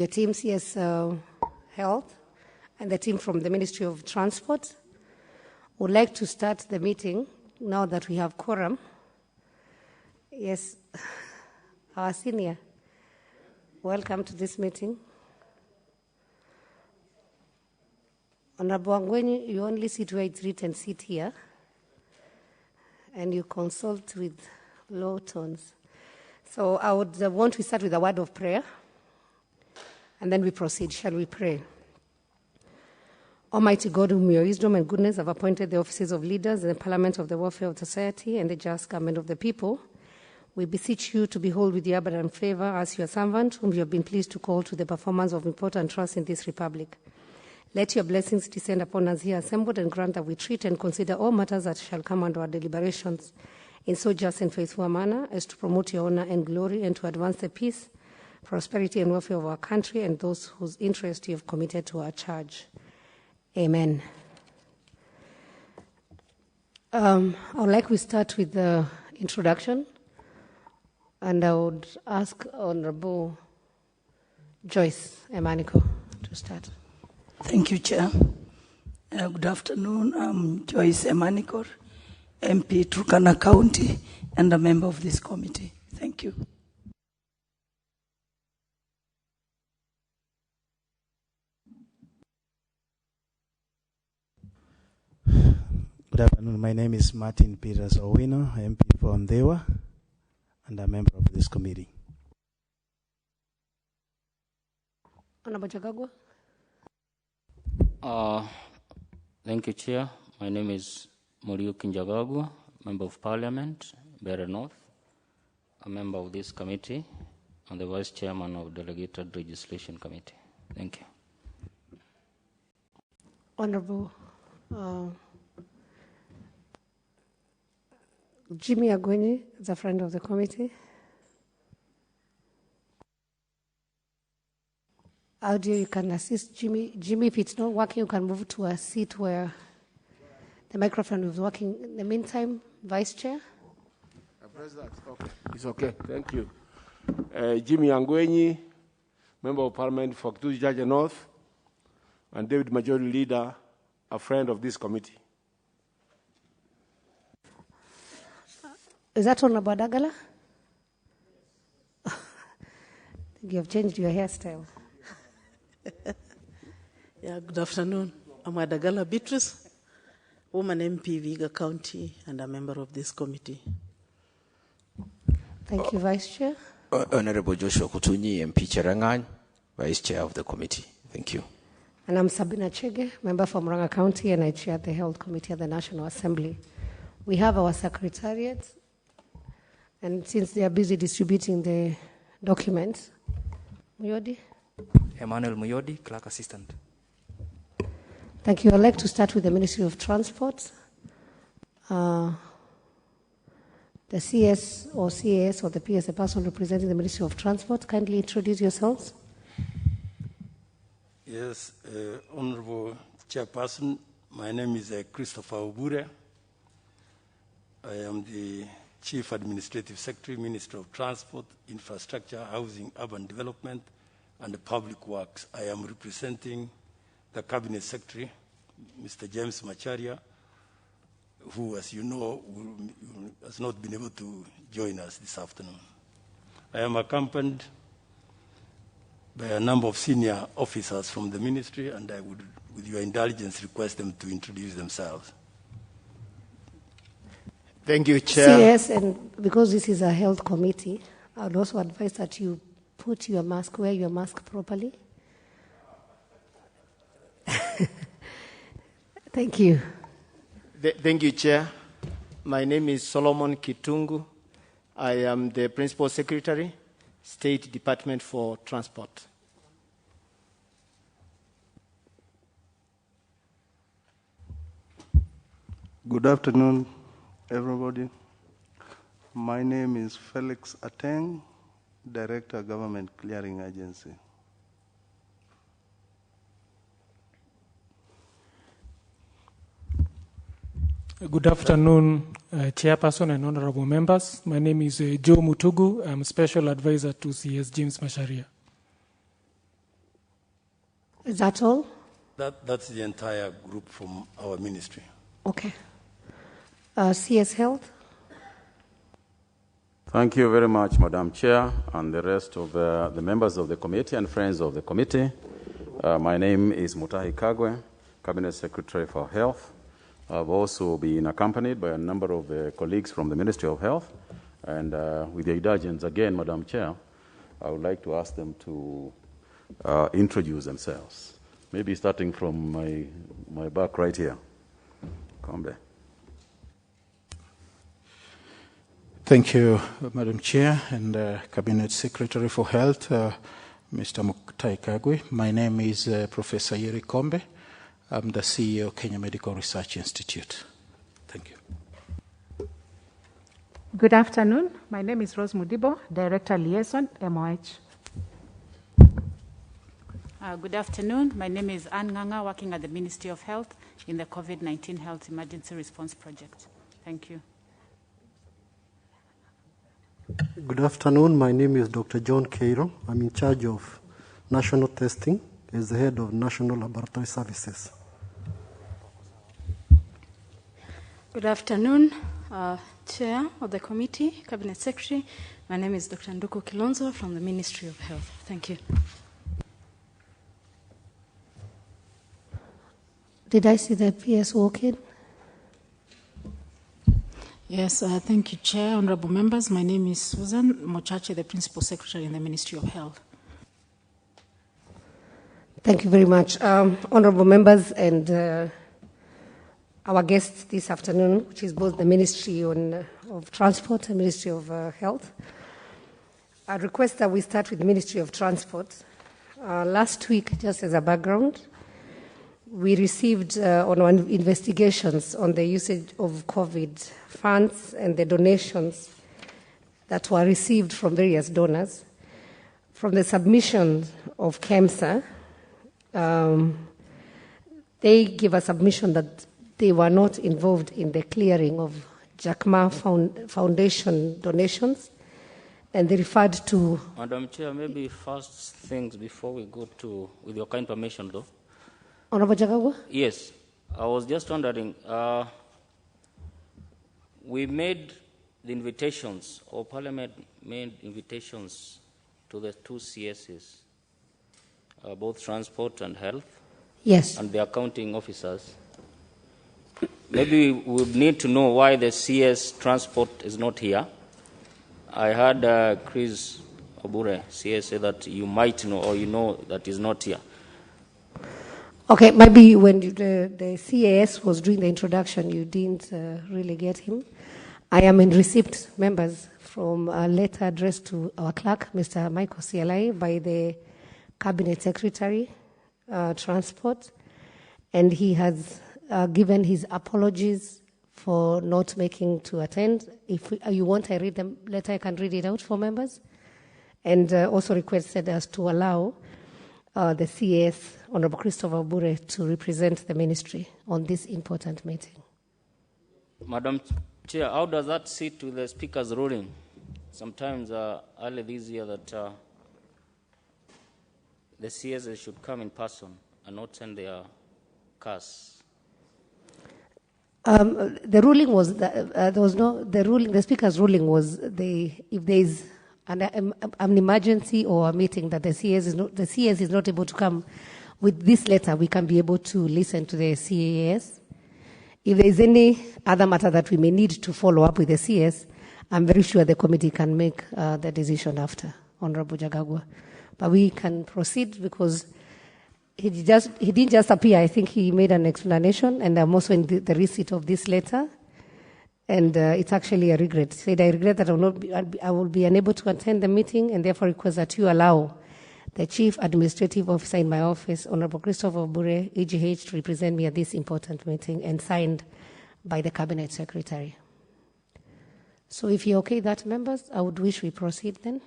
Your team, CS Health, and the team from the Ministry of Transport would like to start the meeting now that we have quorum. Yes, our senior, welcome to this meeting. Honorable Angwenyi, you only sit where it's written, sit here, and you consult with low tones. So I would want to start with a word of prayer, and then we proceed. Shall we pray? Almighty God, whom your wisdom and goodness have appointed the offices of leaders in the parliament of the welfare of society and the just government of the people, we beseech you to behold with your abundant favor as your servant, whom you have been pleased to call to the performance of important trusts in this republic. Let your blessings descend upon us here assembled, and grant that we treat and consider all matters that shall come under our deliberations in so just and faithful a manner as to promote your honor and glory, and to advance the peace, prosperity, and welfare of our country and those whose interest you have committed to our charge. Amen. I would like we start with the introduction, and I would ask Honorable Joyce Emaniko to start. Thank you, Chair. Good afternoon. I'm Joyce Emaniko, MP Turkana County, and a member of this committee. Thank you. Good afternoon. My name is Martin Peters Owino, MP for Ndewa, and a member of this committee. Honorable Jagagwa. Thank you, Chair. My name is Muriuki Njagagwa, Member of Parliament, Beira North, a member of this committee, and the Vice Chairman of Delegated Legislation Committee. Thank you. Honorable Jimmy Agwenyi is a friend of the committee. Audio, you can assist Jimmy. Jimmy, if it's not working, you can move to a seat where the microphone is working. In the meantime, Vice Chair. President, okay. It's okay. Thank you. Jimmy Angwenyi, Member of Parliament for Kitutu North, and David Majority Leader, a friend of this committee. Is that Honorable Dagala? You have changed your hairstyle. Yeah, good afternoon. I'm Adagala Beatrice, woman MP Viga County, and a member of this committee. Thank you, Vice Chair. Honorable Joshua Kutunyi, MP Cherangan, Vice Chair of the committee. Thank you. And I'm Sabina Chege, member from Murang'a County, and I chair the Health Committee at the National Assembly. We have our secretariat, and since they are busy distributing the documents, Muyodi? Emmanuel Muyodi, Clerk Assistant. Thank you. I'd like to start with the Ministry of Transport. The CS or CAS or the PS, the person representing the Ministry of Transport, kindly introduce yourselves. Yes, Honorable Chairperson, my name is Christopher Obure. I am the Chief Administrative Secretary, Minister of Transport, Infrastructure, Housing, Urban Development, and the Public Works. I am representing the Cabinet Secretary, Mr. James Macharia, who, as you know, has not been able to join us this afternoon. I am accompanied by a number of senior officers from the ministry, and I would, with your indulgence, request them to introduce themselves. Thank you, Chair. Yes, and because this is a health committee, I would also advise that you put your mask, wear your mask properly. Thank you. Thank you, Chair. My name is Solomon Kitungu. I am the Principal Secretary, State Department for Transport. Good afternoon, everybody. My name is Felix Ateng, Director, Government Clearing Agency. Good afternoon, Chairperson and honorable members. My name is Joe Mutugu. I'm Special Advisor to CS James Macharia. Is that all? That's the entire group from our ministry. Okay. CS Health? Thank you very much, Madam Chair, and the rest of the members of the committee and friends of the committee. My name is Mutahi Kagwe, Cabinet Secretary for Health. I've also been accompanied by a number of colleagues from the Ministry of Health. And with the indulgence again, Madam Chair, I would like to ask them to introduce themselves. Maybe starting from my back right here. Kombe. Thank you, Madam Chair and Cabinet Secretary for Health, Mr. Mutahi Kagwe. My name is Professor Yeri Kombe. I'm the CEO of Kenya Medical Research Institute. Thank you. Good afternoon. My name is Rose Mudibo, Director Liaison, MOH. Good afternoon. My name is Anne Nganga, working at the Ministry of Health in the COVID-19 Health Emergency Response Project. Thank you. Good afternoon. My name is Dr. John Cairo. I'm in charge of national testing as the head of National Laboratory Services. Good afternoon, Chair of the Committee, Cabinet Secretary. My name is Dr. Nduku Kilonzo from the Ministry of Health. Thank you. Did I see the PS walking? Yes, thank you, Chair, honorable members. My name is Susan Mochache, the Principal Secretary in the Ministry of Health. Thank you very much. Honorable members and our guests this afternoon, which is both the Ministry of Transport and Ministry of Health. I request that we start with the Ministry of Transport. Last week, just as a background, we received on our investigations on the usage of COVID funds and the donations that were received from various donors. From the submission of KEMSA, they give a submission that they were not involved in the clearing of Jackma Foundation donations, and they referred to... Madam Chair, maybe first things before we go to, with your kind permission though. Honorable Jagawa? Yes, I was just wondering, we made the invitations, or Parliament made invitations to the two CSs, both transport and health. Yes. And the accounting officers. Maybe we would need to know why the CS transport is not here. I heard Chris Obure, CS, say that you might know or you know that he's not here. Okay, maybe when the CAS was doing the introduction, you didn't really get him. I am in receipt, members, from a letter addressed to our clerk, Mr. Michael CLI, by the Cabinet Secretary, Transport, and he has given his apologies for not making to attend. If you want, I read the letter, I can read it out for members, and also requested us to allow the CAS, Honorable Christopher Bure, to represent the ministry on this important meeting. Madam Chair, how does that sit with the Speaker's ruling? Sometimes early this year that the CS should come in person and not send their cars. The ruling was that there was no, the ruling, the Speaker's ruling was if there is an emergency or a meeting that the CS is not able to come, with this letter we can be able to listen to the CAS. If there is any other matter that we may need to follow up with the CS, I'm very sure the committee can make the decision after, Honorable Jagagwa. But we can proceed because he didn't just appear. I think he made an explanation, and I'm also in the receipt of this letter. And it's actually a regret. He said, I regret that I will be unable to attend the meeting, and therefore request that you allow the Chief Administrative Officer in my office, Honorable Christopher Bure, EGH, to represent me at this important meeting, and signed by the Cabinet Secretary. So if you're okay with that, members, I would wish we proceed then.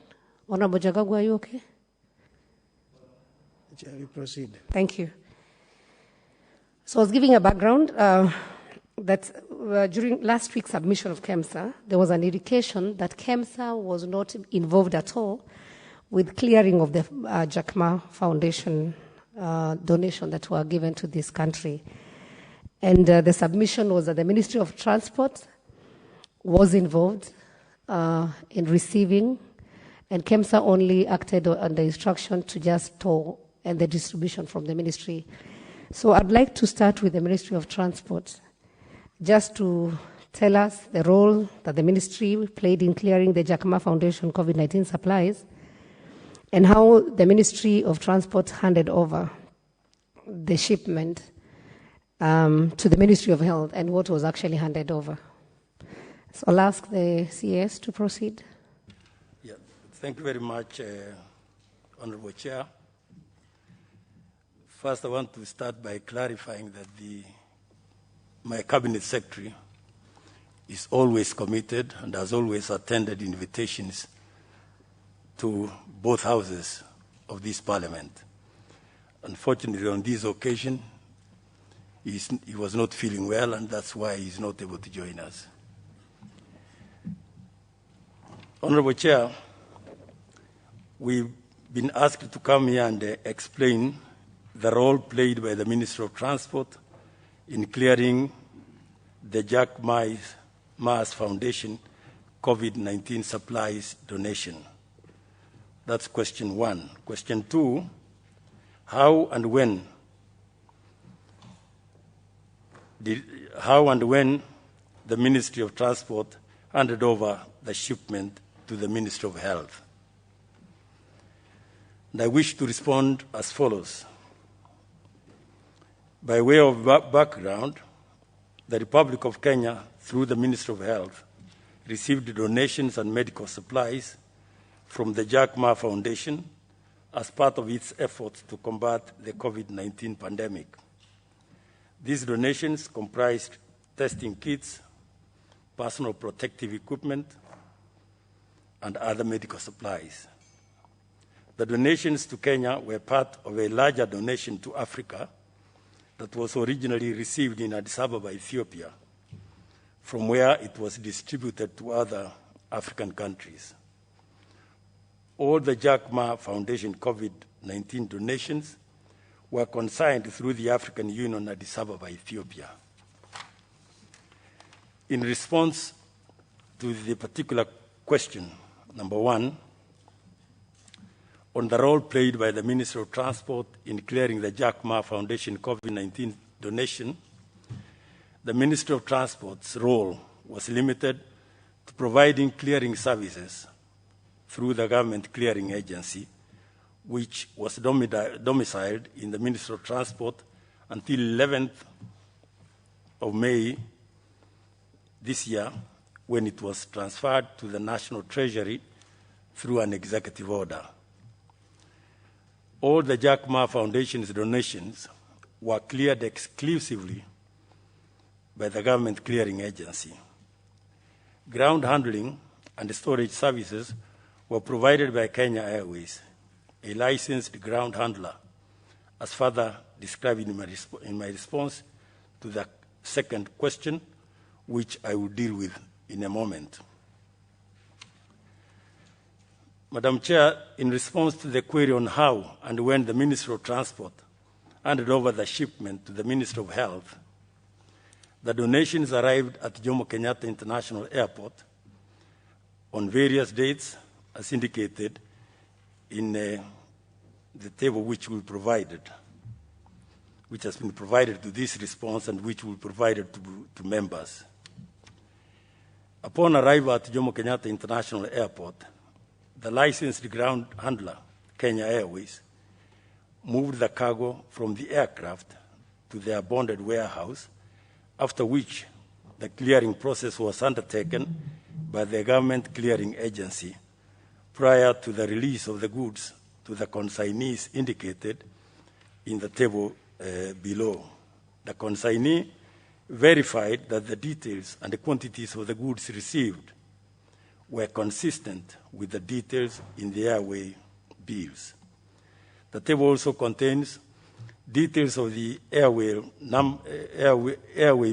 Honorable Jagagwa, are you okay? Chair, we proceed. Thank you. So I was giving a background that during last week's submission of KEMSA, there was an indication that KEMSA was not involved at all with clearing of the Jackma Foundation donations that were given to this country. And the submission was that the Ministry of Transport was involved in receiving, and KEMSA only acted on the instruction to just store and the distribution from the ministry. So I'd like to start with the Ministry of Transport, just to tell us the role that the ministry played in clearing the Jack Ma Foundation COVID-19 supplies, and how the Ministry of Transport handed over the shipment to the Ministry of Health and what was actually handed over. So I'll ask the CAS to proceed. Yeah, thank you very much, Honorable Chair. First, I want to start by clarifying that my Cabinet Secretary is always committed and has always attended invitations to both houses of this Parliament. Unfortunately, on this occasion, he was not feeling well, and that's why he's not able to join us. Honorable Chair, we've been asked to come here and explain the role played by the Ministry of Transport in clearing the Jack Ma's Foundation COVID-19 supplies donation. That's question one. Question two, how and when the Ministry of Transport handed over the shipment to the Ministry of Health. And I wish to respond as follows. By way of background, the Republic of Kenya, through the Ministry of Health, received donations and medical supplies from the Jack Ma Foundation as part of its efforts to combat the COVID-19 pandemic. These donations comprised testing kits, personal protective equipment, and other medical supplies. The donations to Kenya were part of a larger donation to Africa that was originally received in Addis Ababa, Ethiopia, from where it was distributed to other African countries. All the Jack Ma Foundation COVID-19 donations were consigned through the African Union, Addis Ababa, Ethiopia. In response to the particular question, number one, on the role played by the Ministry of Transport in clearing the Jack Ma Foundation COVID-19 donation, the Ministry of Transport's role was limited to providing clearing services through the Government Clearing Agency, which was domiciled in the Ministry of Transport until 11th of May this year, when it was transferred to the National Treasury through an executive order. All the Jack Ma Foundation's donations were cleared exclusively by the Government Clearing Agency. Ground handling and storage services were provided by Kenya Airways, a licensed ground handler, as further described in my response to the second question, which I will deal with in a moment. Madam Chair, in response to the query on how and when the Ministry of Transport handed over the shipment to the Ministry of Health, the donations arrived at Jomo Kenyatta International Airport on various dates, as indicated in the table which we provided, which has been provided to this response and which we provided to members. Upon arrival at Jomo Kenyatta International Airport, the licensed ground handler, Kenya Airways, moved the cargo from the aircraft to their bonded warehouse, after which the clearing process was undertaken by the Government Clearing Agency prior to the release of the goods to the consignees indicated in the table below. The consignee verified that the details and the quantities of the goods received were consistent with the details in the airway bills. The table also contains details of the airway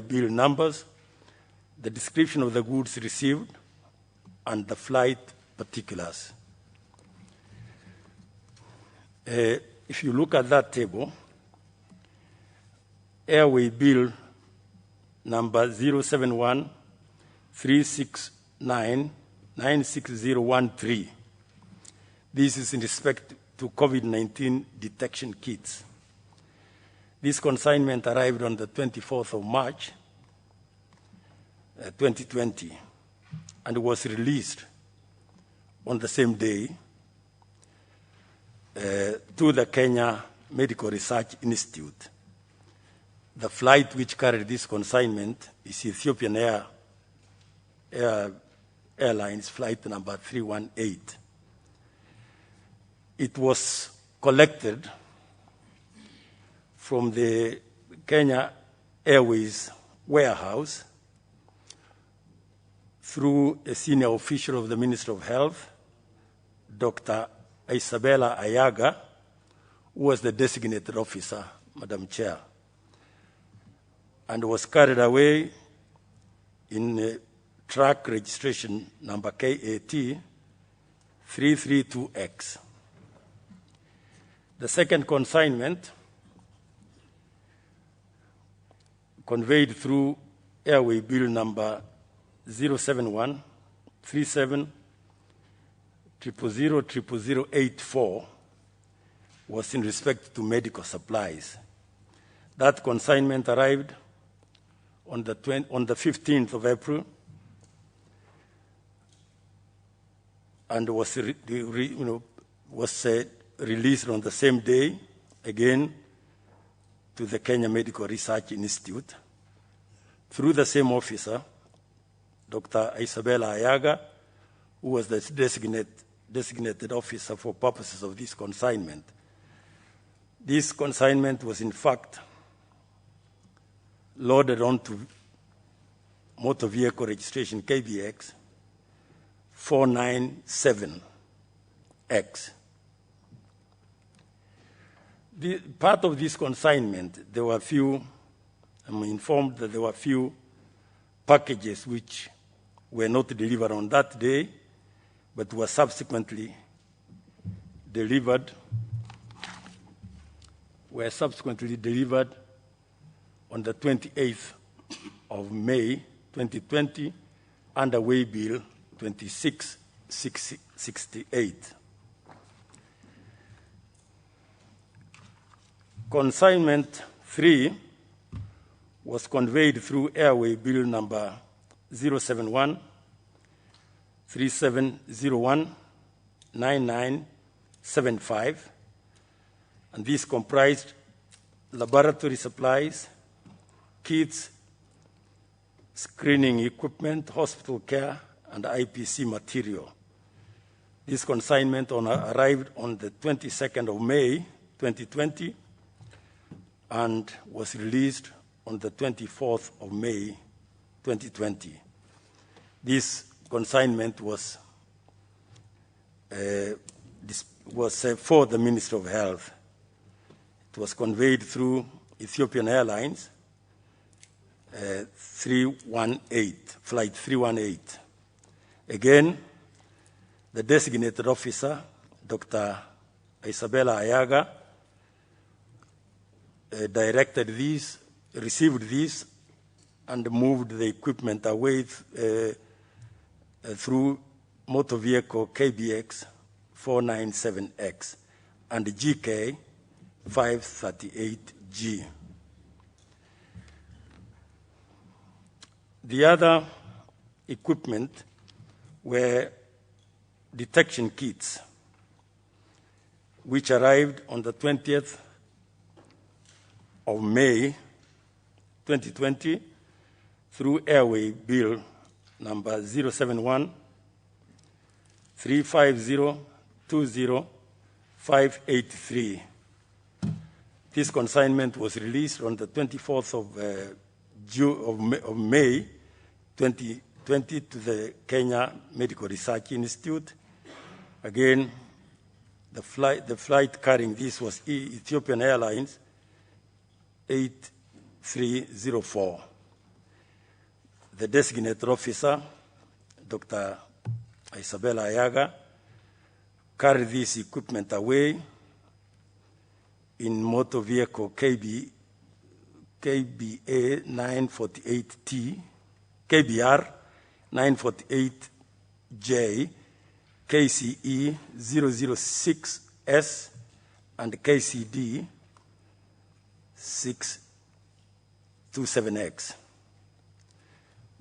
bill numbers, the description of the goods received, and the flight particulars. if you look at that table, airway bill number 071-369-96013. This is in respect to COVID-19 detection kits. This consignment arrived on the 24th of March, 2020, and was released on the same day to the Kenya Medical Research Institute. The flight which carried this consignment is Ethiopian Airlines flight number 318. It was collected from the Kenya Airways warehouse through a senior official of the Ministry of Health, Dr. Isabella Ayaga, who was the designated officer, Madam Chair, and was carried away in track registration number KAT 332X. The second consignment, conveyed through airway bill number 071-37-000-00084, was in respect to medical supplies. That consignment arrived on the 15th of April and was released on the same day, again, to the Kenya Medical Research Institute through the same officer, Dr. Isabella Ayaga, who was the designated officer for purposes of this consignment. This consignment was, in fact, loaded onto motor vehicle registration KBX 497X. Part of this consignment, I'm informed that there were few packages which were not delivered on that day, but were subsequently delivered on the 28th of May, 2020, under way bill 2668. Consignment 3 was conveyed through airway bill number 071-3701-9975, and this comprised laboratory supplies, kits, screening equipment, hospital care, and IPC material. This consignment arrived on the 22nd of May, 2020, and was released on the 24th of May, 2020. This consignment was for the Ministry of Health. It was conveyed through Ethiopian Airlines, flight 318. Again, the designated officer, Dr. Isabella Ayaga, received these, and moved the equipment away through motor vehicle KBX 497X and GK 538G. The other equipment were detection kits, which arrived on the 20th of May, 2020, through airway bill number 071-350-20-583. This consignment was released on the 24th of May, 2020, to the Kenya Medical Research Institute. Again, the flight carrying this was Ethiopian Airlines 8304. The designated officer, Dr. Isabella Ayaga, carried this equipment away in motor vehicle KBA 948T, KBR 948J, KCE 006S, and KCD 627X.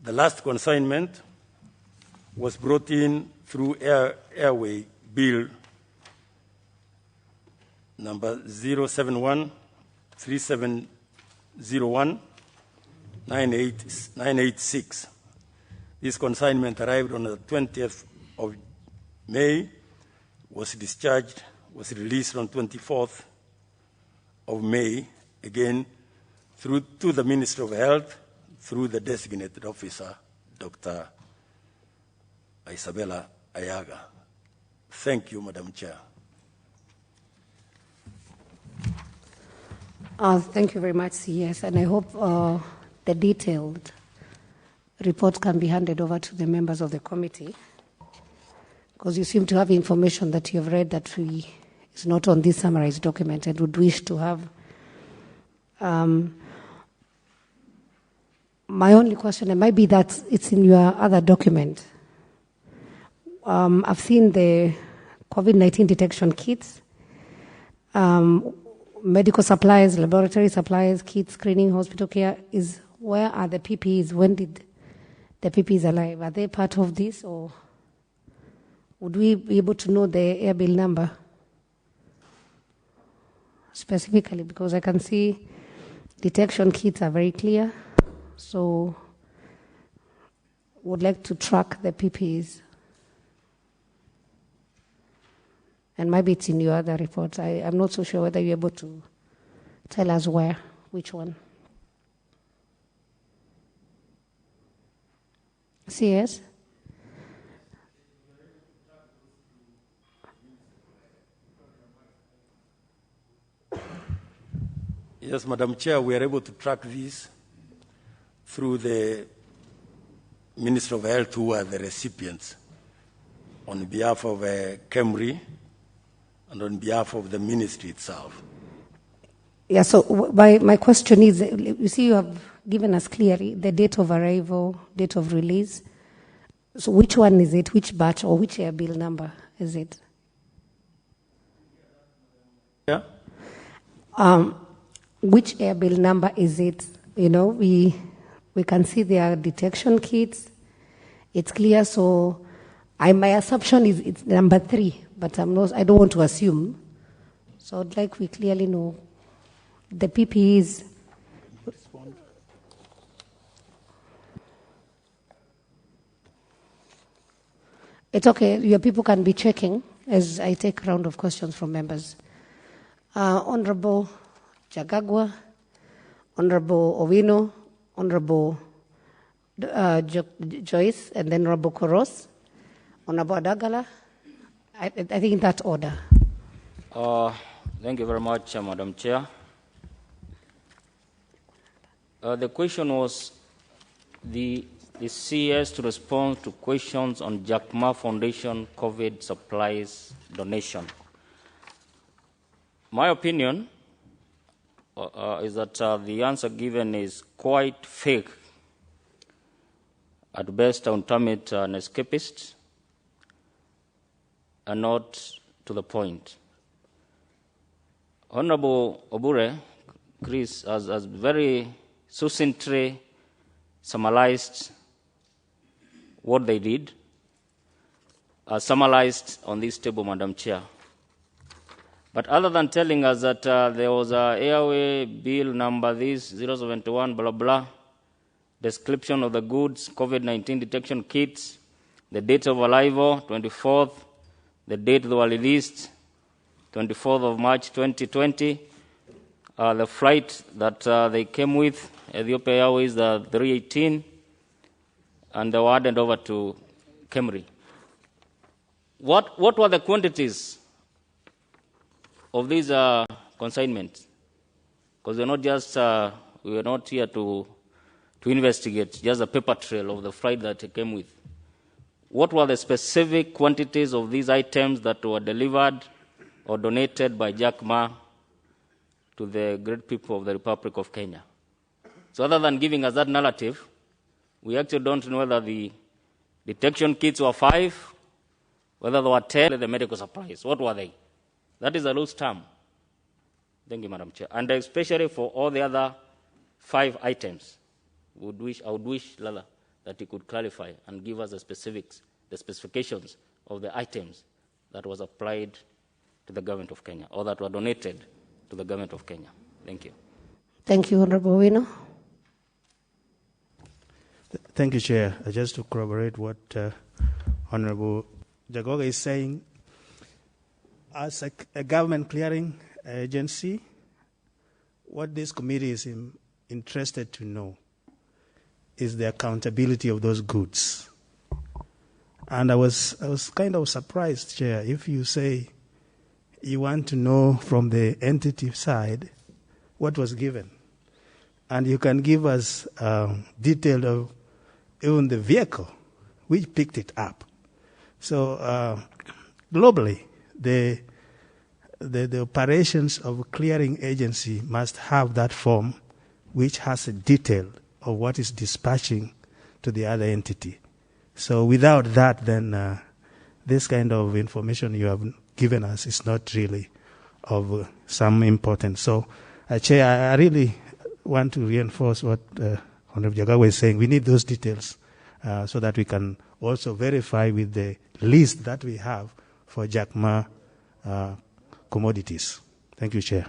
The last consignment was brought in through airway bill number 071-3701-986. This consignment arrived on the 20th of May, was discharged, was released on 24th of May, again to the Ministry of Health through the designated officer, Dr. Isabella Ayaga. Thank you, Madam Chair. Thank you very much, CS, and I hope the detailed report can be handed over to the members of the committee, because you seem to have information that you have read that is not on this summarized document and would wish to have. My only question, it might be that it's in your other document. I've seen the COVID-19 detection kits, medical supplies, laboratory supplies, kits, screening, hospital care. Where are the PPEs? When did the PPEs arrive? Are they part of this, or would we be able to know the air bill number specifically? Because I can see detection kits are very clear, so would like to track the PPEs. And maybe it's in your other reports. I'm not so sure whether you're able to tell us which one. CS? Yes, Madam Chair, we are able to track this through the Minister of Health, who are the recipients, on behalf of KEMRI and on behalf of the ministry itself. Yeah, so my question is, you see, you have given us clearly the date of arrival, date of release. So which one is it? Which batch or which air bill number is it? Yeah. Which air bill number is it? You know, we can see their detection kits. It's clear. So my assumption is it's number 3, but I don't want to assume. So I'd like we clearly know the PPEs. It's okay. Your people can be checking as I take a round of questions from members. Honorable Jagagwa, Honorable Owino, Honorable Joyce, and then Honorable Koros, Honorable Adagala. I think in that order. Thank you very much, Madam Chair. The question was the CS to respond to questions on Jack Ma Foundation COVID supplies donation. My opinion is that the answer given is quite fake. At best, I would term it an escapist and not to the point. Honorable Obure, Chris, has very succinctly summarized what they did, summarized on this table, Madam Chair. But other than telling us that there was a airway bill number this, 071, blah, blah, description of the goods, COVID-19 detection kits, the date of arrival, 24th, the date they were released, 24th of March 2020, the flight that they came with, Ethiopia Airways, the 318, and they were handed over to KEMRI. What were the quantities of these consignments? Because we were not here to investigate just a paper trail of the flight that it came with. What were the specific quantities of these items that were delivered or donated by Jack Ma to the great people of the Republic of Kenya. So other than giving us that narrative, we actually don't know whether the detection kits were 5, whether they were 10, the medical supplies. What were they? That is a loose term. Thank you, Madam Chair. And especially for all the other 5 items, I would wish, Lala, that you could clarify and give us the specifics, the specifications of the items that was applied to the government of Kenya or that were donated to the government of Kenya. Thank you. Thank you, Honorable Wino. Thank you, Chair. Just to corroborate what Honorable Jagoga is saying, as a government clearing agency, what this committee is interested to know is the accountability of those goods. And I was kind of surprised, Chair, if you say you want to know from the entity side what was given. And you can give us detail of even the vehicle which picked it up. So globally, the operations of a clearing agency must have that form which has a detail of what is dispatching to the other entity. So without that, then this kind of information you have given us is not really of some importance. So, Chair, I really want to reinforce what Honorable Jagawa is saying. We need those details so that we can also verify with the list that we have for JACMA commodities. Thank you, Chair.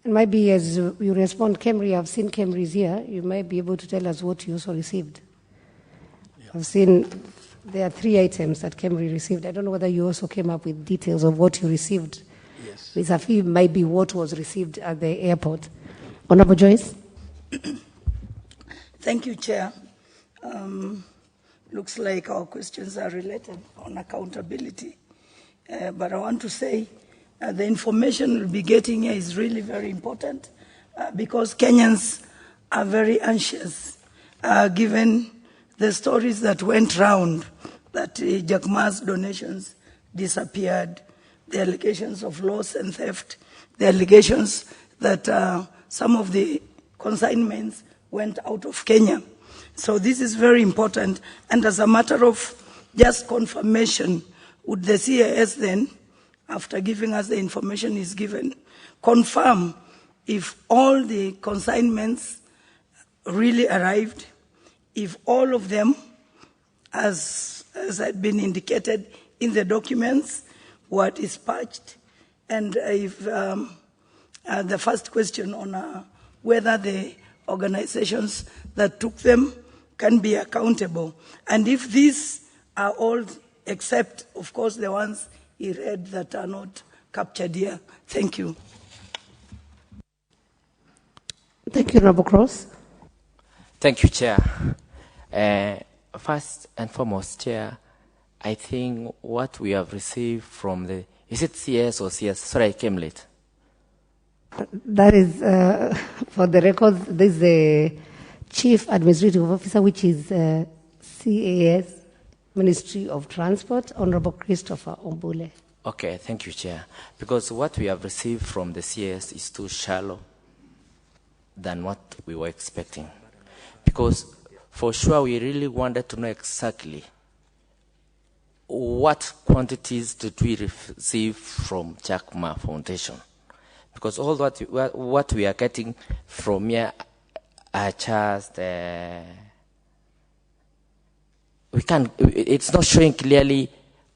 And maybe as you respond, Kemri, I've seen Kemri's here. You might be able to tell us what you also received. Yeah. I've seen there are 3 items that Kemri received. I don't know whether you also came up with details of what you received. Yes. Vis-a-vis might be what was received at the airport. Honorable Joyce. Thank you, Chair. Looks like our questions are related on accountability. But I want to say the information we'll be getting here is really very important because Kenyans are very anxious given the stories that went round that JACMA's donations disappeared, the allegations of loss and theft, the allegations that some of the consignments went out of Kenya. So this is very important. And as a matter of just confirmation, would the CAS then, after giving us the information is given, confirm if all the consignments really arrived, if all of them, as had been indicated in the documents, were dispatched, and if the first question on whether the organizations that took them can be accountable, and if these are all, except, of course, the ones he read that are not captured here. Thank you. Thank you, Honorable Cross. Thank you, Chair. First and foremost, Chair, I think what we have received from the, is it CS or CS? Sorry, I came late. That is, for the record, this is the Chief Administrative Officer, which is CAS, Ministry of Transport, Honorable Christopher Ombule. Okay, thank you, Chair. Because what we have received from the CS is too shallow than what we were expecting. Because for sure we really wanted to know exactly what quantities did we receive from JACMA Foundation. Because all what we are getting from here are just, it's not showing clearly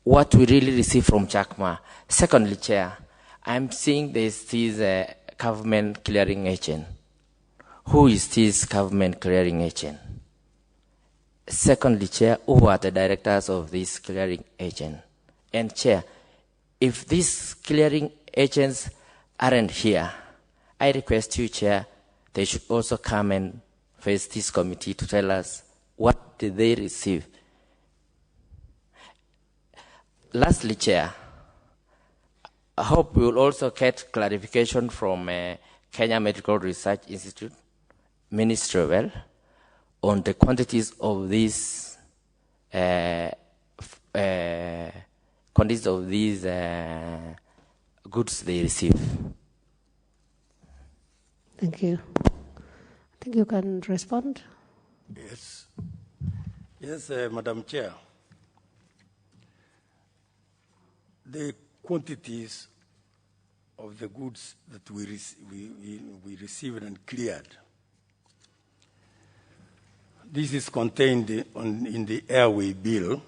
what we really receive from JACMA. Secondly, Chair, I'm seeing this government clearing agent. Who is this government clearing agent? Secondly, Chair, who are the directors of this clearing agent? And Chair, if these clearing agents aren't here, I request you, Chair, they should also come and face this committee to tell us what did they receive. Lastly, Chair, I hope we will also get clarification from Kenya Medical Research Institute, Ministry of Health, on the quantities of these goods they receive. Thank you. I think you can respond. Yes. Yes, Madam Chair. The quantities of the goods that we received and cleared, this is contained in the airway bill.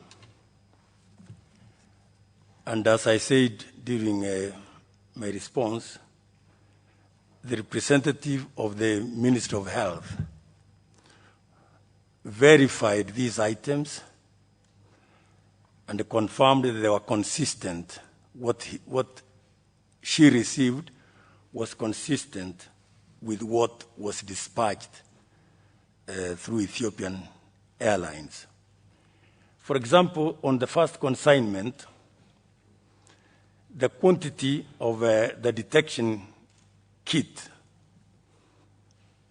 And as I said during my response, the representative of the Ministry of Health verified these items and confirmed that they were consistent. What she received was consistent with what was dispatched through Ethiopian Airlines. For example, on the first consignment, the quantity of the detection kit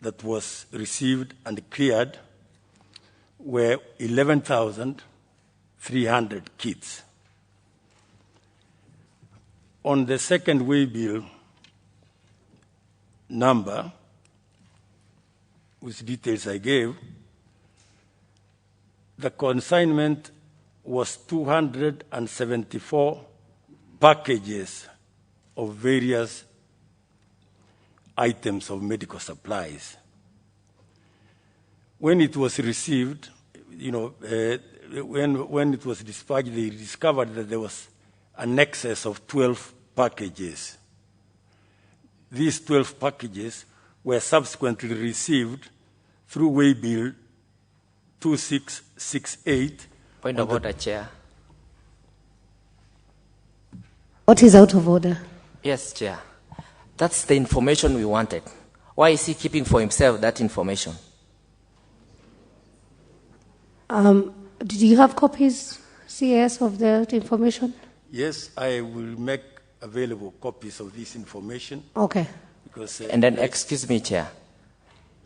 that was received and cleared were 11,300 kits. On the second way bill number, with details I gave, the consignment was 274 packages of various items of medical supplies. When it was received, when it was dispatched, they discovered that there was an excess of 12 packages. These 12 packages were subsequently received through Waybill 2668. Point of order, Chair. What is out of order? Yes, Chair. That's the information we wanted. Why is he keeping for himself that information? Did you have copies, CS, of that information? Yes, I will make available copies of this information. Okay. Because, and then, excuse me, Chair.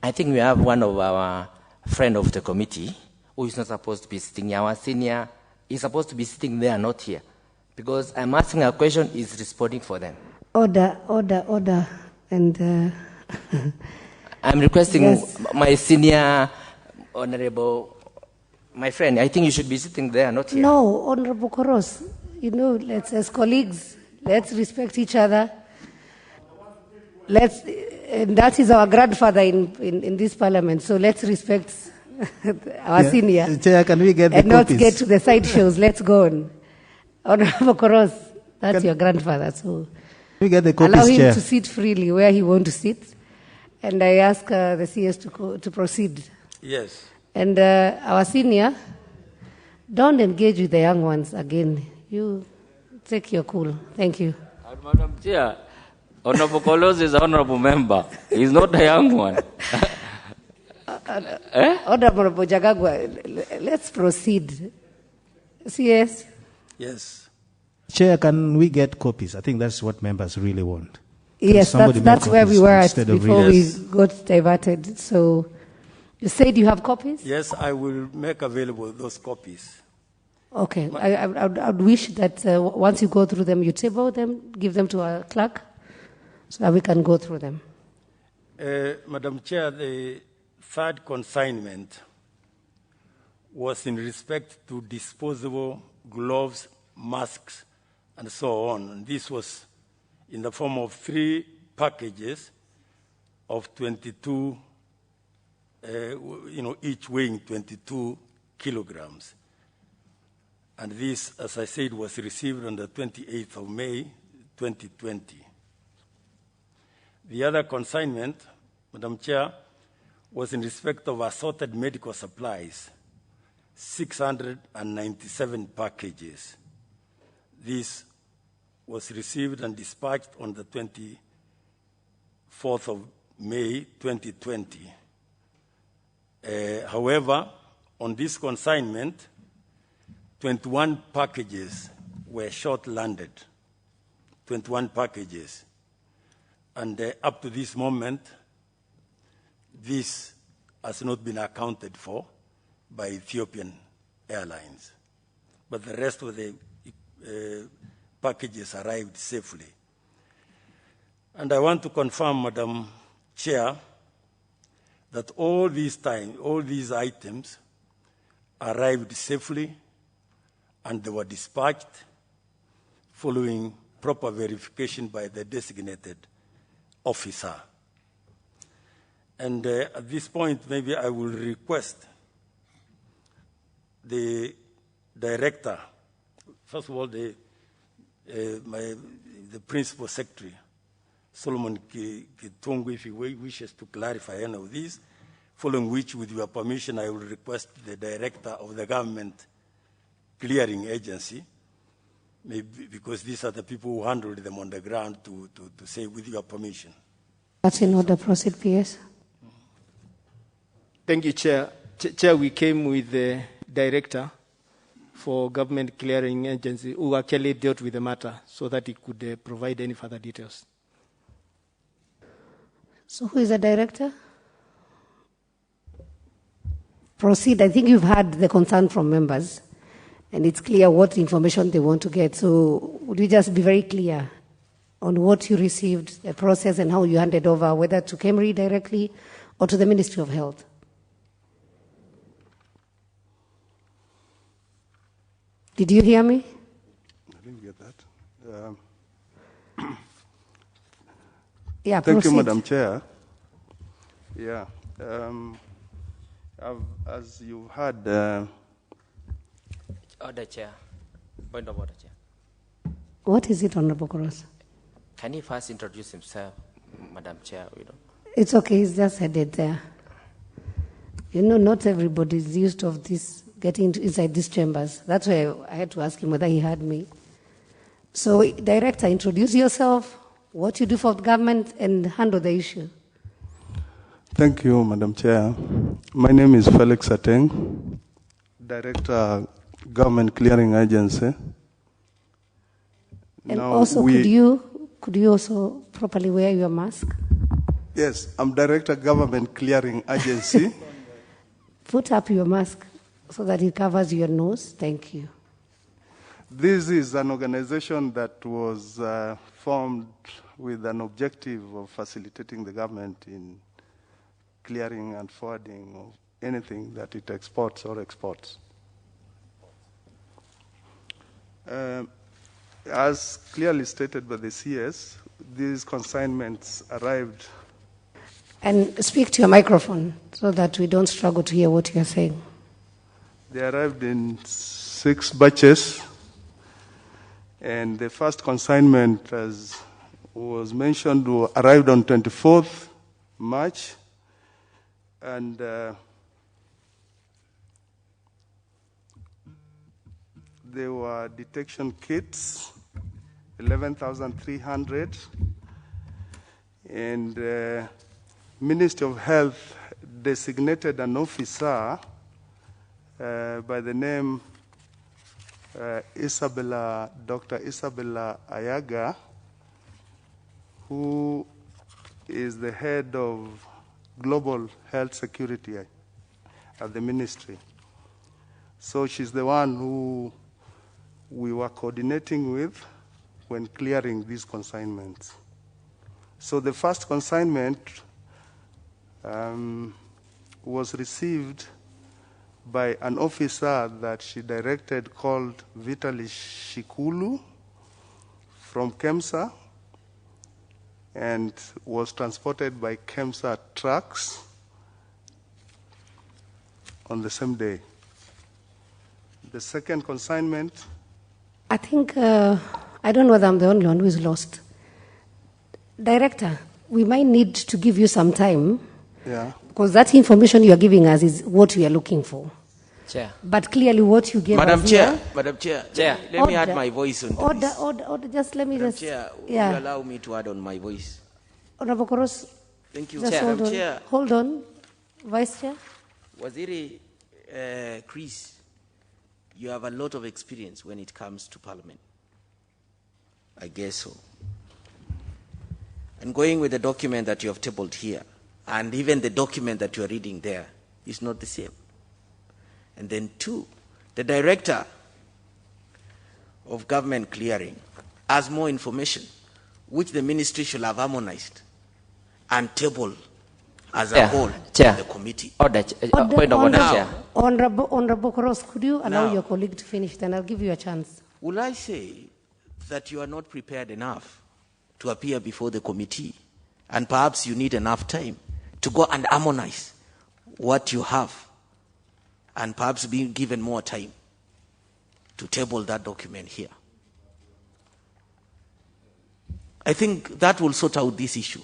I think we have one of our friend of the committee who is not supposed to be sitting here. Our senior is supposed to be sitting there, not here. Because I'm asking a question, he's responding for them. Order. And I'm requesting yes. My senior honorable, my friend, I think you should be sitting there, not here. No, Honorable Koros, let's, as colleagues, let's respect each other. And that is our grandfather in this parliament, so let's respect our senior. Chair, can we get the and copies? not get to the side shows. Let's go on. Honorable Koros, that's your grandfather, so we get the copies, allow him Chair. to sit freely where he wants to sit. And I ask the CS to proceed. Yes. And our senior, don't engage with the young ones again. You take your cool. Thank you. Madam Chair, Honorable Kolos is an honorable member. He's not a young one. Honorable Jagagwa, let's proceed. CS? Yes. Chair, can we get copies? I think that's what members really want. Yes, that's where we were at before we got diverted. So you said you have copies? Yes, I will make available those copies. Okay. I would wish that once you go through them, you table them, give them to our clerk, so that we can go through them. Madam Chair, the third consignment was in respect to disposable gloves, masks, and so on. And this was in the form of 3 packages of 22, each weighing 22 kilograms. And this, as I said, was received on the 28th of May, 2020. The other consignment, Madam Chair, was in respect of assorted medical supplies, 697 packages. This was received and dispatched on the 24th of May, 2020. However, on this consignment, 21 packages were short-landed, 21 packages. And up to this moment, this has not been accounted for by Ethiopian Airlines. But the rest of the packages arrived safely. And I want to confirm, Madam Chair, that all these items arrived safely and they were dispatched following proper verification by the designated officer. And at this point, maybe I will request the director, first of all, the principal secretary, Solomon Kitungu, if he wishes to clarify any of these, following which, with your permission, I will request the director of the government clearing agency, maybe because these are the people who handled them on the ground, to say, with your permission. That's in order. Proceed, PS. Thank you, Chair. Chair, we came with the director for government clearing agency who actually dealt with the matter so that he could provide any further details. So who is the director? Proceed. I think you've heard the concern from members, and it's clear what information they want to get. So would you just be very clear on what you received, the process, and how you handed over, whether to KEMRI directly or to the Ministry of Health? Did you hear me? I didn't get that. Yeah, thank proceed. you, Madam Chair. Yeah. As you heard... Order, Chair. Point of order, Chair. What is it, Honorable Koros? Can he first introduce himself, Madam Chair? It's okay, he's just headed there. You know, not everybody is used to this, getting inside these chambers. That's why I had to ask him whether he heard me. So, Director, introduce yourself, what you do for the government, and handle the issue. Thank you, Madam Chair. My name is Felix Ateng, Director, Government Clearing Agency. And now also, could you also properly wear your mask? Yes, I'm Director, Government Clearing Agency. Put up your mask so that it covers your nose. Thank you. This is an organization that was formed with an objective of facilitating the government in clearing and forwarding of anything that it exports or exports. As clearly stated by the CS, these consignments arrived. And speak to your microphone so that we don't struggle to hear what you're saying. They arrived in 6 batches. And the first consignment, as was mentioned, arrived on 24th March. And there were detection kits, 11,300. And Ministry of Health designated an officer by the name Dr. Isabella Ayaga, who is the head of Global Health Security at the ministry. So she's the one who we were coordinating with when clearing these consignments. So the first consignment was received by an officer that she directed called Vitaly Shikulu from KEMSA, and was transported by KEMSA trucks on the same day. The second consignment... I think, I don't know whether I'm the only one who is lost. Director, we might need to give you some time. Yeah. Because that information you are giving us is what we are looking for. Chair. But clearly what you gave Madam us Chair, here... Madam Chair, let me add my voice on this. Order, just let me Madam just... Chair, yeah. will you allow me to add on my voice? Honorable Koros, thank you, just Chair. hold on. Chair. Hold on. Vice Chair. Waziri Chris, you have a lot of experience when it comes to Parliament. I guess so. And going with the document that you have tabled here, and even the document that you are reading there, is not the same. And then 2, the director of government clearing has more information, which the ministry should have harmonized and tabled as a whole Chair. in the committee. Order. Point of order, Chair. Honorable Cross, could you allow Now, your colleague to finish? Then I'll give you a chance. Will I say that you are not prepared enough to appear before the committee, and perhaps you need enough time to go and harmonize what you have, and perhaps being given more time to table that document here? I think that will sort out this issue.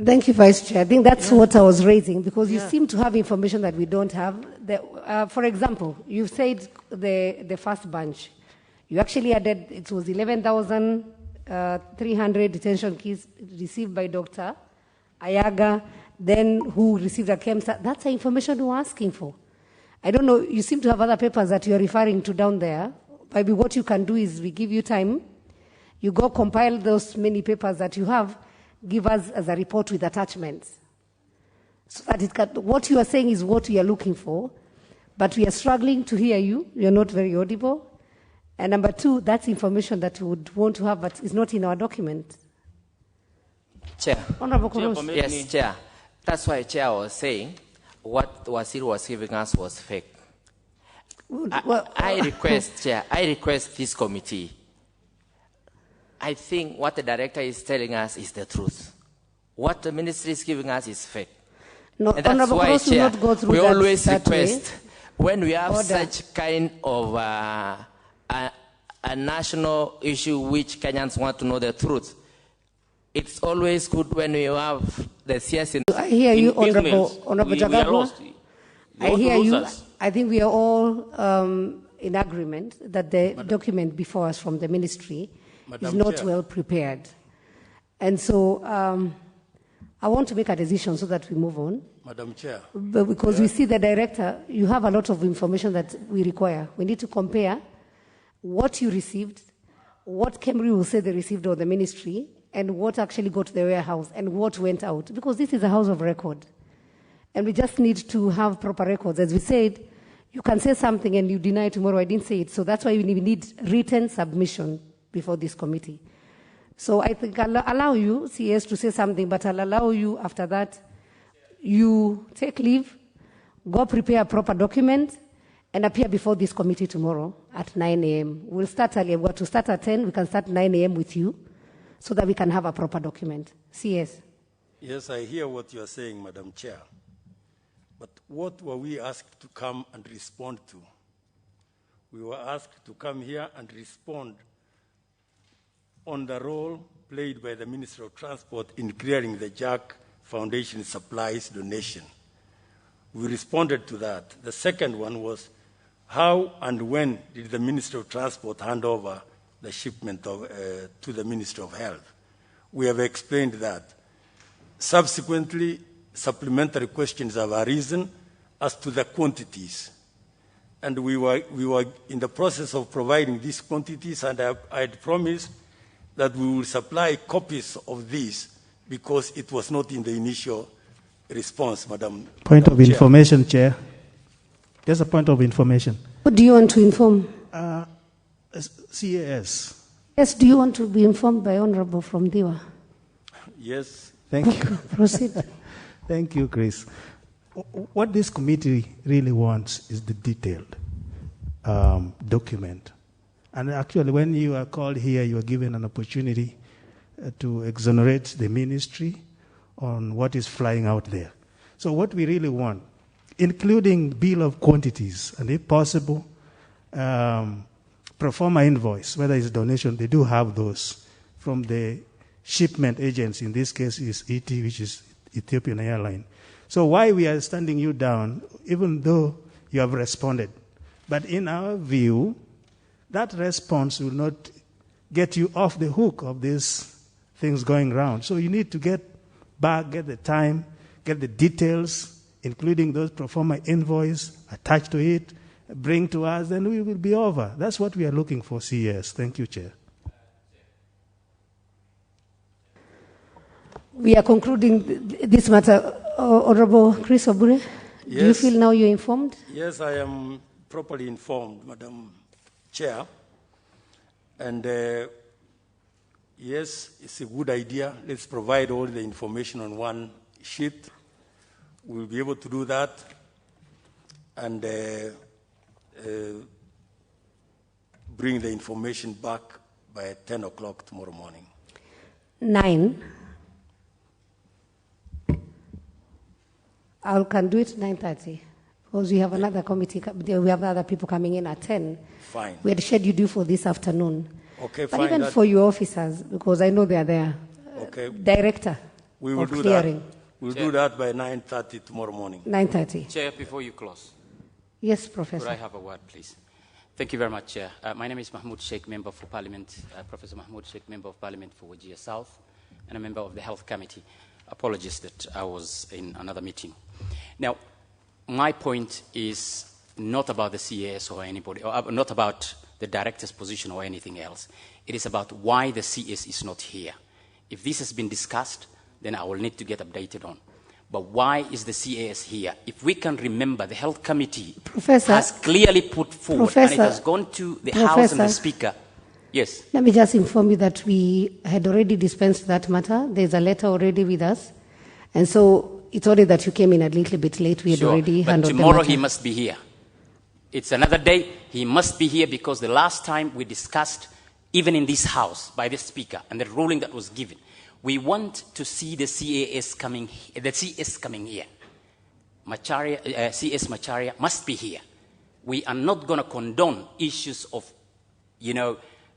Thank you, Vice Chair. I think that's what I was raising, because you seem to have information that we don't have. For example, you said the first bunch. You actually added, it was 11,300 detention keys received by Dr. Ayaga, then who received a KEMSA. That's the information we were asking for. I don't know, you seem to have other papers that you're referring to down there. Maybe what you can do is we give you time, you go compile those many papers that you have, give us as a report with attachments. So that it can, what you are saying is what we are looking for, but we are struggling to hear you. You're not very audible. And number two, that's information that we would want to have, but it's not in our document. Chair. Honorable Koros. Yes, Chair. That's why Chair was saying what Wasir was giving us was fake. I request, Chair, I request this committee. I think what the director is telling us is the truth. What the ministry is giving us is fake. No, and that's why, Chair, we always request when we have such kind of a national issue which Kenyans want to know the truth. It's always good when we have the CS in I hear you, Honorable Jagabwa. I hear you. I think we are all in agreement that the document before us from the ministry is not Chair. well prepared. And so I want to make a decision so that we move on. Madam Chair. But because we see the director, you have a lot of information that we require. We need to compare what you received, what KEMRI will say they received or the ministry, and what actually got to the warehouse and what went out. Because this is a house of record. And we just need to have proper records. As we said, you can say something and you deny tomorrow, I didn't say it. So that's why we need written submission before this committee. So I think I'll allow you, CS, to say something, but I'll allow you after that, you take leave, go prepare a proper document, and appear before this committee tomorrow at 9 a.m. We'll start earlier. We're to start at 10. We can start 9 a.m. with you so that we can have a proper document. CS. Yes, I hear what you are saying, Madam Chair. But what were we asked to come and respond to? We were asked to come here and respond on the role played by the Minister of Transport in clearing the Jack Foundation supplies donation. We responded to that. The second one was, how and when did the Minister of Transport hand over the shipment to the Minister of Health? We have explained that. Subsequently, supplementary questions have arisen as to the quantities. And we were in the process of providing these quantities, and I had promised that we will supply copies of these because it was not in the initial response, Madam Point of Chair. information, Chair. Just a point of information. What do you want to inform? CAS. Yes, do you want to be informed by Honorable from Diwa? Yes. Thank you. Proceed. Thank you, Chris. What this committee really wants is the detailed document. And actually, when you are called here, you are given an opportunity to exonerate the ministry on what is flying out there. So what we really want, including bill of quantities, and if possible, pro forma invoice, whether it's donation, they do have those from the shipment agents. In this case is ET, which is Ethiopian Airline. So why we are standing you down, even though you have responded, but in our view, that response will not get you off the hook of these things going around. So you need to get back, get the time, get the details, including those pro forma invoice attached to it, bring to us, then we will be over. That's what we are looking for, CS. Thank you, Chair. We are concluding this matter. Honorable Chris Obure, do you feel now you're informed? Yes, I am properly informed, Madam Chair. And yes, it's a good idea. Let's provide all the information on one sheet. We'll be able to do that and bring the information back by 10 o'clock tomorrow morning. 9. I can do it 9:30 because we have another committee. We have other people coming in at 10. Fine. We had scheduled you for this afternoon. Okay, but fine. Even for your officers, because I know they are there. Okay. Director we will of do clearing. That. We'll do that by 9:30 tomorrow morning. 9:30. Chair, before you close. Yes, Professor. Could I have a word, please? Thank you very much, Chair. My name is Mahmoud Sheikh, Member for Parliament, Professor Mahmoud Sheikh, Member of Parliament for Wajir South, and a member of the Health Committee. Apologies that I was in another meeting. Now, my point is not about the CAS or anybody, or not about the director's position or anything else. It is about why the CS is not here. If this has been discussed, then I will need to get updated on. But why is the CAS here? If we can remember, the Health Committee has clearly put forward, and it has gone to the House and the Speaker. Yes. Let me just inform you that we had already dispensed that matter. There's a letter already with us. And so it's only that you came in a little bit late. We had already handled the matter. Tomorrow he must be here. It's another day. He must be here because the last time we discussed, even in this House, by the Speaker, and the ruling that was given, we want to see the CS coming here. CS Macharia must be here. We are not going to condone issues of,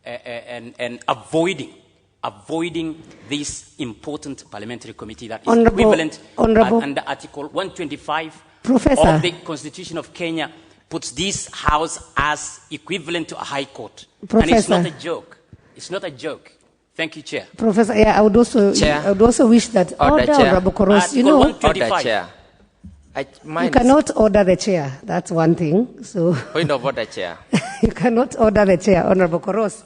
and avoiding this important parliamentary committee that is equivalent under Article 125 of the Constitution of Kenya, puts this House as equivalent to a High Court. And it's not a joke. It's not a joke. Thank you, Chair. Professor, I would also wish that Honorable Koros, Order, Chair. You cannot order the chair. That's one thing. So point of order, Chair. You cannot order the chair, Honorable Koros.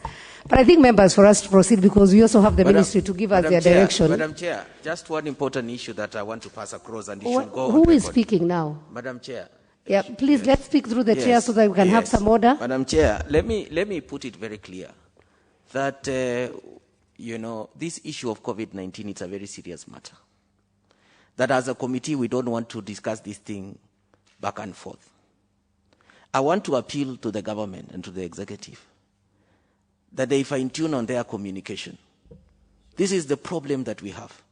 But I think, members, for us to proceed, because we also have the ministry to give us their direction. Madam Chair, just one important issue that I want to pass across, and it should go on Who is record. speaking now? Madam Chair. Yeah, please, let's speak through the chair so that we can have some order. Madam Chair, let me put it very clear that, this issue of COVID-19, it's a very serious matter. That as a committee, we don't want to discuss this thing back and forth. I want to appeal to the government and to the executive that they fine-tune on their communication. This is the problem that we have.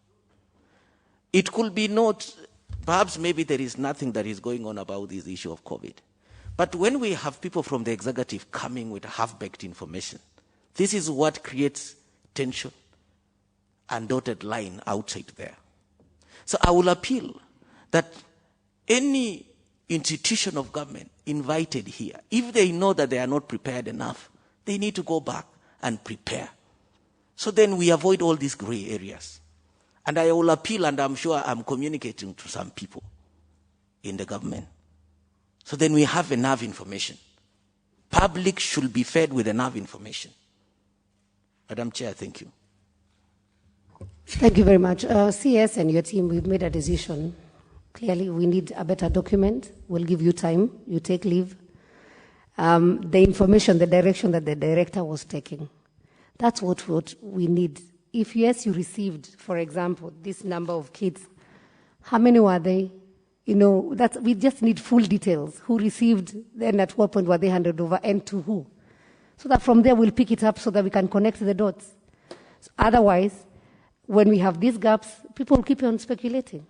It could be not, perhaps maybe there is nothing that is going on about this issue of COVID. But when we have people from the executive coming with half-baked information, this is what creates tension and dotted line outside there. So I will appeal that any institution of government invited here, if they know that they are not prepared enough, they need to go back and prepare. So then we avoid all these gray areas. And I will appeal, and I'm sure I'm communicating to some people in the government. So then we have enough information. Public should be fed with enough information. Madam Chair, thank you. Thank you very much. CS and your team, we've made a decision. Clearly, we need a better document. We'll give you time. You take leave. The information, the direction that the director was taking, that's what we need. If yes, you received, for example, this number of kids, how many were they? We just need full details. Who received, then at what point were they handed over, and to who? So that from there we'll pick it up so that we can connect the dots. So otherwise, when we have these gaps, people will keep on speculating.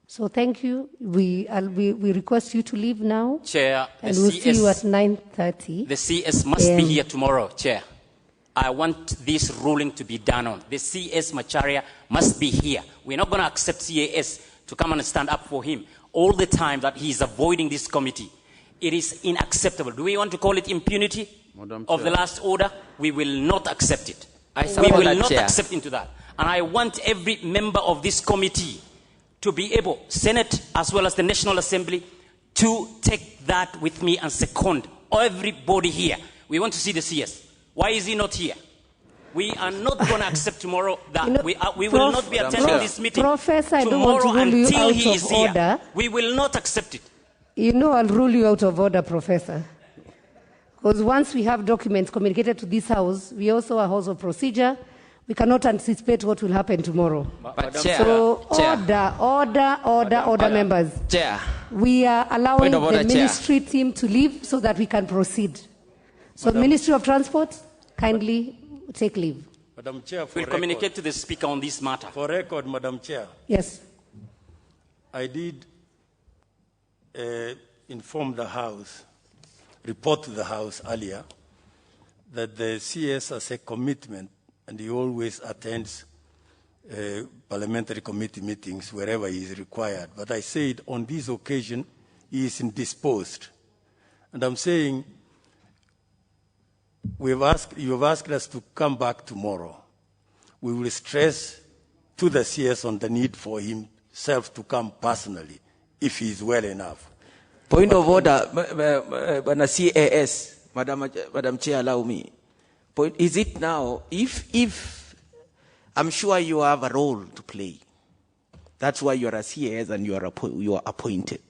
So thank you. We request you to leave now. Chair, and we'll see you at 9:30. The CS must be here tomorrow, Chair. I want this ruling to be done on. The CS Macharia must be here. We're not going to accept CAS to come and stand up for him all the time that he's avoiding this committee. It is unacceptable. Do we want to call it impunity of the last order? We will not accept it. We will not accept into that. And I want every member of this committee to be able, Senate as well as the National Assembly, to take that with me and second everybody here. We want to see the CS. Why is he not here? We are not going to accept tomorrow that we will not be attending this meeting Professor, I don't want to rule you until out he is of here. order. We will not accept it. I'll rule you out of order, Professor. Because once we have documents communicated to this House, we also a House of procedure. We cannot anticipate what will happen tomorrow. But Chair, so Chair. order, members. Chair. We are allowing the order, ministry team to leave so that we can proceed. So Ministry of Transport, kindly take leave. Madam Chair, we'll communicate to the Speaker on this matter. For record, Madam Chair. Yes. I did inform the House, report to the House earlier, that the CS has a commitment and he always attends parliamentary committee meetings wherever he is required. But I said on this occasion, he is indisposed. And I'm saying, you have asked us to come back tomorrow. We will stress to the CS on the need for himself to come personally, if he is well enough. Point of order, CAS, Madam Chair, allow me. Is it now, if I'm sure you have a role to play. That's why you are a CAS and you are appointed.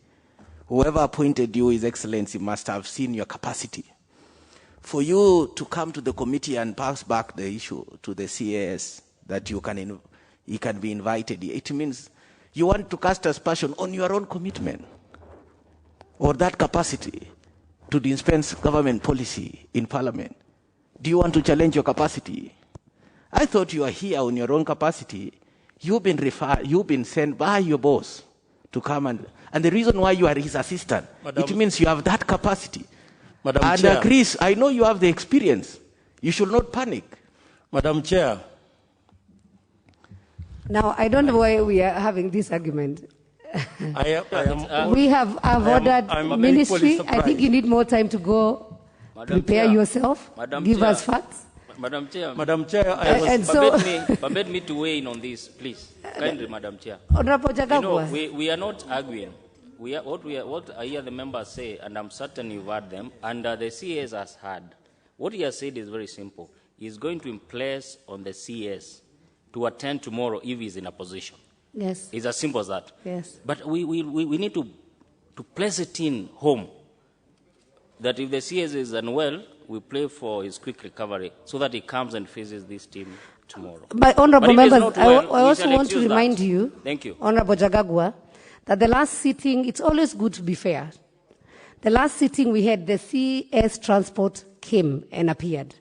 Whoever appointed you, His Excellency, must have seen your capacity. For you to come to the committee and pass back the issue to the CAS that he can be invited, it means you want to cast aspersion on your own commitment or that capacity to dispense government policy in Parliament. Do you want to challenge your capacity? I thought you are here on your own capacity. You've been sent by your boss to come and the reason why you are his assistant, it means you have that capacity. Madam Chair. Chris, I know you have the experience. You should not panic. Madam Chair. Now, I don't know why we are having this argument. We have ordered ministry. I think you need more time to go prepare yourself, give us facts. Madam Chair, permit me to weigh in on this, please. Kindly, Madam Chair. We are not arguing. What I hear the members say, and I'm certain you've heard them, and the CS has heard. What he has said is very simple. He's going to place on the CS to attend tomorrow if he's in a position. Yes. It's as simple as that. Yes. But we need to place it in home that if the CS is unwell, we pray for his quick recovery so that he comes and faces this team tomorrow. But honorable members, I well, also want to remind you, thank you, Honorable Jagagua, that the last sitting, it's always good to be fair. The last sitting we had, the CS Transport came and appeared.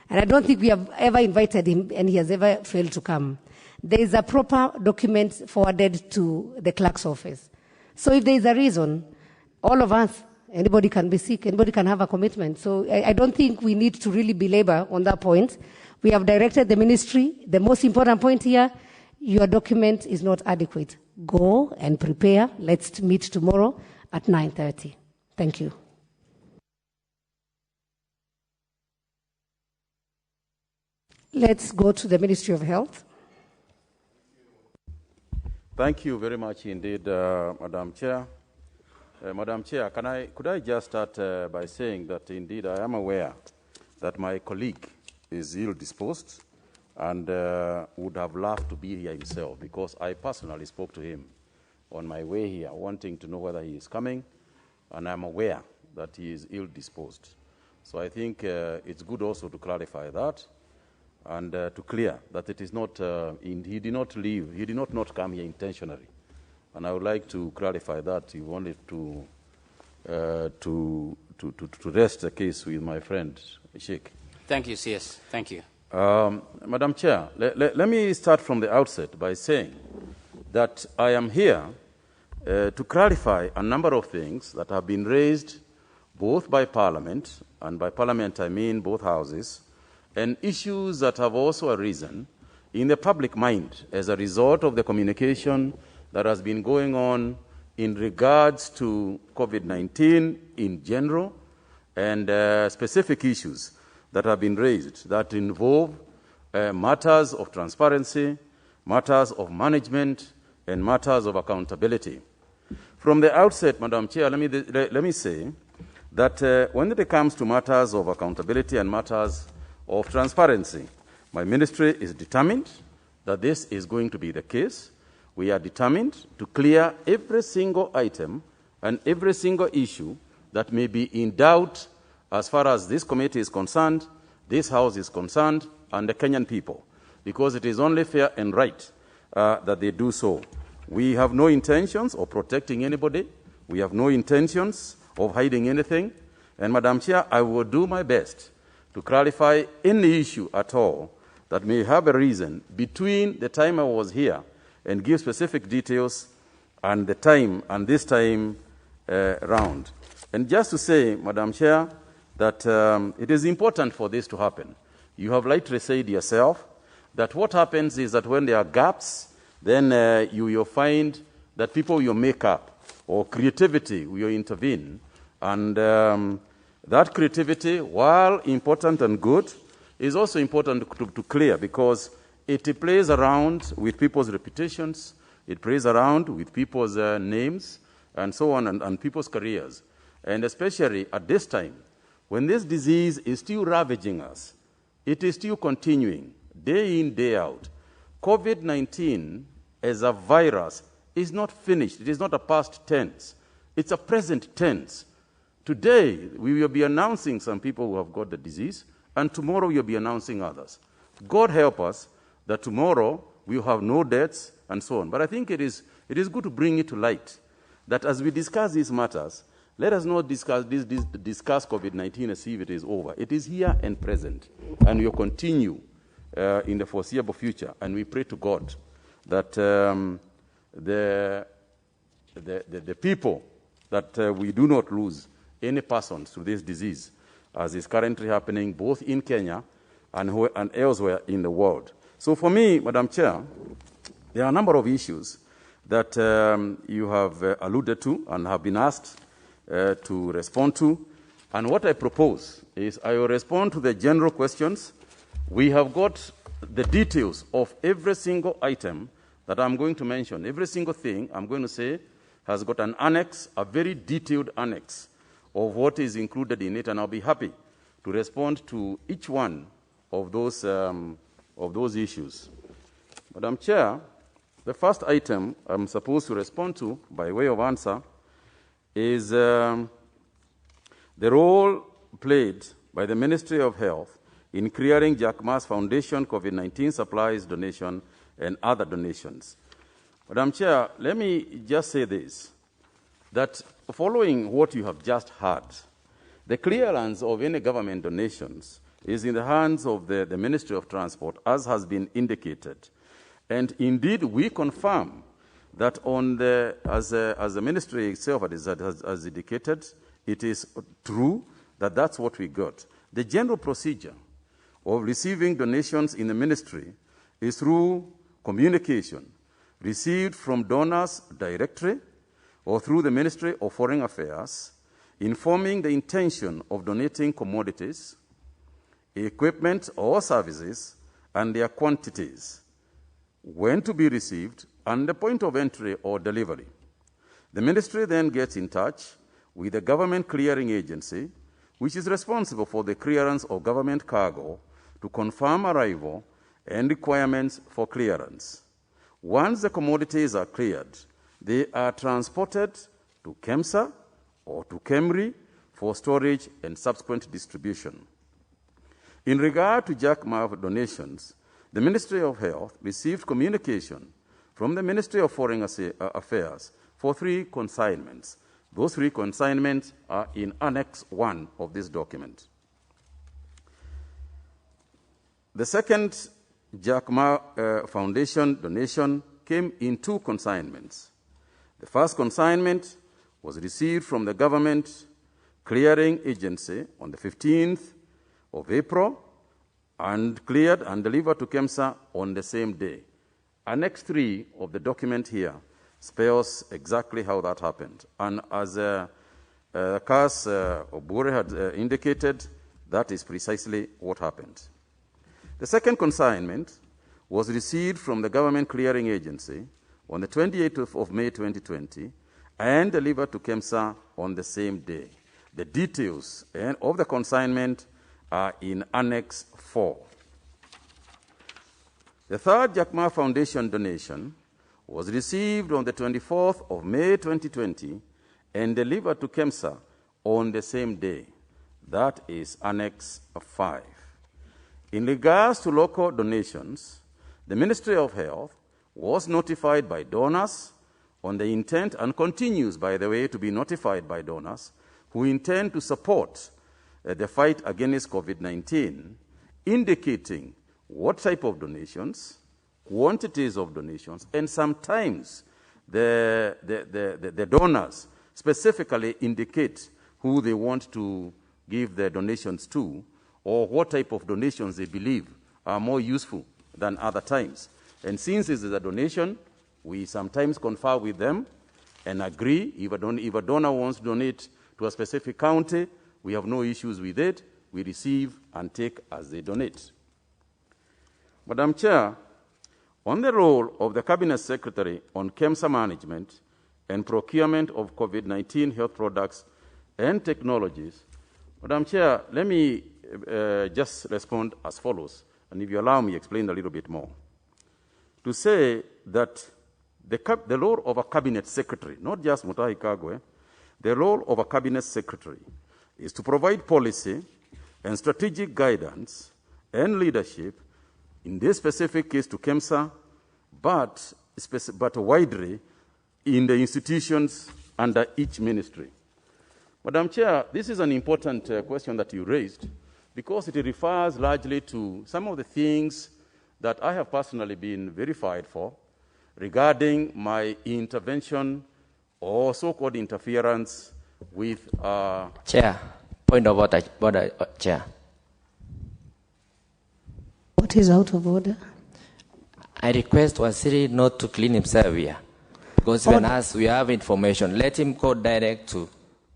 And I don't think we have ever invited him and he has ever failed to come. There is a proper document forwarded to the clerk's office. So if there is a reason, all of us, anybody can be sick, anybody can have a commitment. So I don't think we need to really belabor on that point. We have directed the ministry. The most important point here, your document is not adequate. Go and prepare. Let's meet tomorrow at 9:30. Thank you. Let's go to the Ministry of Health. Thank you very much indeed, Madam Chair. Madam Chair, could I just start by saying that indeed I am aware that my colleague is ill-disposed and would have loved to be here himself, because I personally spoke to him on my way here, wanting to know whether he is coming, and I'm aware that he is ill-disposed. So I think it's good also to clarify that and to clear that it is not, he did not leave, he did not come here intentionally. And I would like to clarify that. He wanted to rest the case with my friend, Sheikh. Thank you, CS. Thank you. Madam Chair, let me start from the outset by saying that I am here to clarify a number of things that have been raised both by Parliament, and by Parliament I mean both houses, and issues that have also arisen in the public mind as a result of the communication that has been going on in regards to COVID-19 in general, and specific issues that have been raised that involve matters of transparency, matters of management, and matters of accountability. From the outset, Madam Chair, let me say that when it comes to matters of accountability and matters of transparency, my ministry is determined that this is going to be the case. We are determined to clear every single item and every single issue that may be in doubt as far as this committee is concerned, this House is concerned, and the Kenyan people. because it is only fair and right that they do so. We have no intentions of protecting anybody. We have no intentions of hiding anything. And Madam Chair, I will do my best to clarify any issue at all that may have a reason between the time I was here and give specific details and the time and this time round. And just to say, Madam Chair, that it is important for this to happen. You have rightly said yourself that what happens is that when there are gaps, then you will find that people will make up, or creativity will intervene. And that creativity, while important and good, is also important to clear, because it plays around with people's reputations, it plays around with people's names, and so on, and people's careers. And especially at this time, when this disease is still ravaging us, it is still continuing, day in, day out. COVID-19 as a virus is not finished. It is not a past tense. It's a present tense. Today, we will be announcing some people who have got the disease, and tomorrow we will be announcing others. God help us that tomorrow we will have no deaths and so on. But I think it is good to bring it to light that as we discuss these matters, let us not discuss COVID-19 as if it is over. It is here and present, and will continue in the foreseeable future. And we pray to God that the people, that we do not lose any persons to this disease, as is currently happening both in Kenya and elsewhere in the world. So for me, Madam Chair, there are a number of issues that you have alluded to and have been asked to respond to. And what I propose is I will respond to the general questions. We have got the details of every single item that I'm going to mention. Every single thing I'm going to say has got an annex, a very detailed annex of what is included in it, and I'll be happy to respond to each one of those issues. Madam Chair, the first item I'm supposed to respond to by way of answer is the role played by the Ministry of Health in clearing Jack Ma's Foundation COVID-19 supplies donation and other donations. Madam Chair, let me just say this, that following what you have just heard, the clearance of any government donations is in the hands of the Ministry of Transport, as has been indicated. And indeed, we confirm that as the ministry itself has indicated, it is true that that's what we got. The general procedure of receiving donations in the ministry is through communication received from donors directly or through the Ministry of Foreign Affairs, informing the intention of donating commodities, equipment or services, and their quantities, when to be received, and the point of entry or delivery. The ministry then gets in touch with the government clearing agency, which is responsible for the clearance of government cargo, to confirm arrival and requirements for clearance. Once the commodities are cleared, they are transported to KEMSA or to KEMRI for storage and subsequent distribution. In regard to Jack Ma donations, the Ministry of Health received communication from the Ministry of Foreign Affairs for 3 consignments. Those 3 consignments are in Annex 1 of this document. The second Jack Ma Foundation donation came in 2 consignments. The first consignment was received from the government clearing agency on the 15th of April and cleared and delivered to KEMSA on the same day. Annex 3 of the document here spells exactly how that happened. And as Kas Obure had indicated, that is precisely what happened. The second consignment was received from the government clearing agency on the 28th of May 2020 and delivered to KEMSA on the same day. The details of the consignment are in Annex 4. The third Jack Ma Foundation donation was received on the 24th of May 2020 and delivered to KEMSA on the same day. That is Annex 5. In regards to local donations, The Ministry of Health was notified by donors on the intent, and continues, by the way, to be notified by donors who intend to support the fight against COVID-19, indicating what type of donations, quantities of donations, and sometimes the donors specifically indicate who they want to give their donations to, or what type of donations they believe are more useful than other times. And since this is a donation, we sometimes confer with them and agree. If a donor wants to donate to a specific county, we have no issues with it. We receive and take as they donate. Madam Chair, on the role of the Cabinet Secretary on KEMSA management and procurement of COVID-19 health products and technologies, Madam Chair, let me just respond as follows, and if you allow me, explain a little bit more. To say that the role of a Cabinet Secretary, not just Mutahi Kagwe, the role of a Cabinet Secretary is to provide policy and strategic guidance and leadership, in this specific case to KEMSA, but widely in the institutions under each ministry. Madam Chair, this is an important question that you raised, because it refers largely to some of the things that I have personally been verified for regarding my intervention or so-called interference with... Chair, point of order, Chair. What is out of order? I request Wasiri not to clean himself here, because even as we have information, let him go direct to...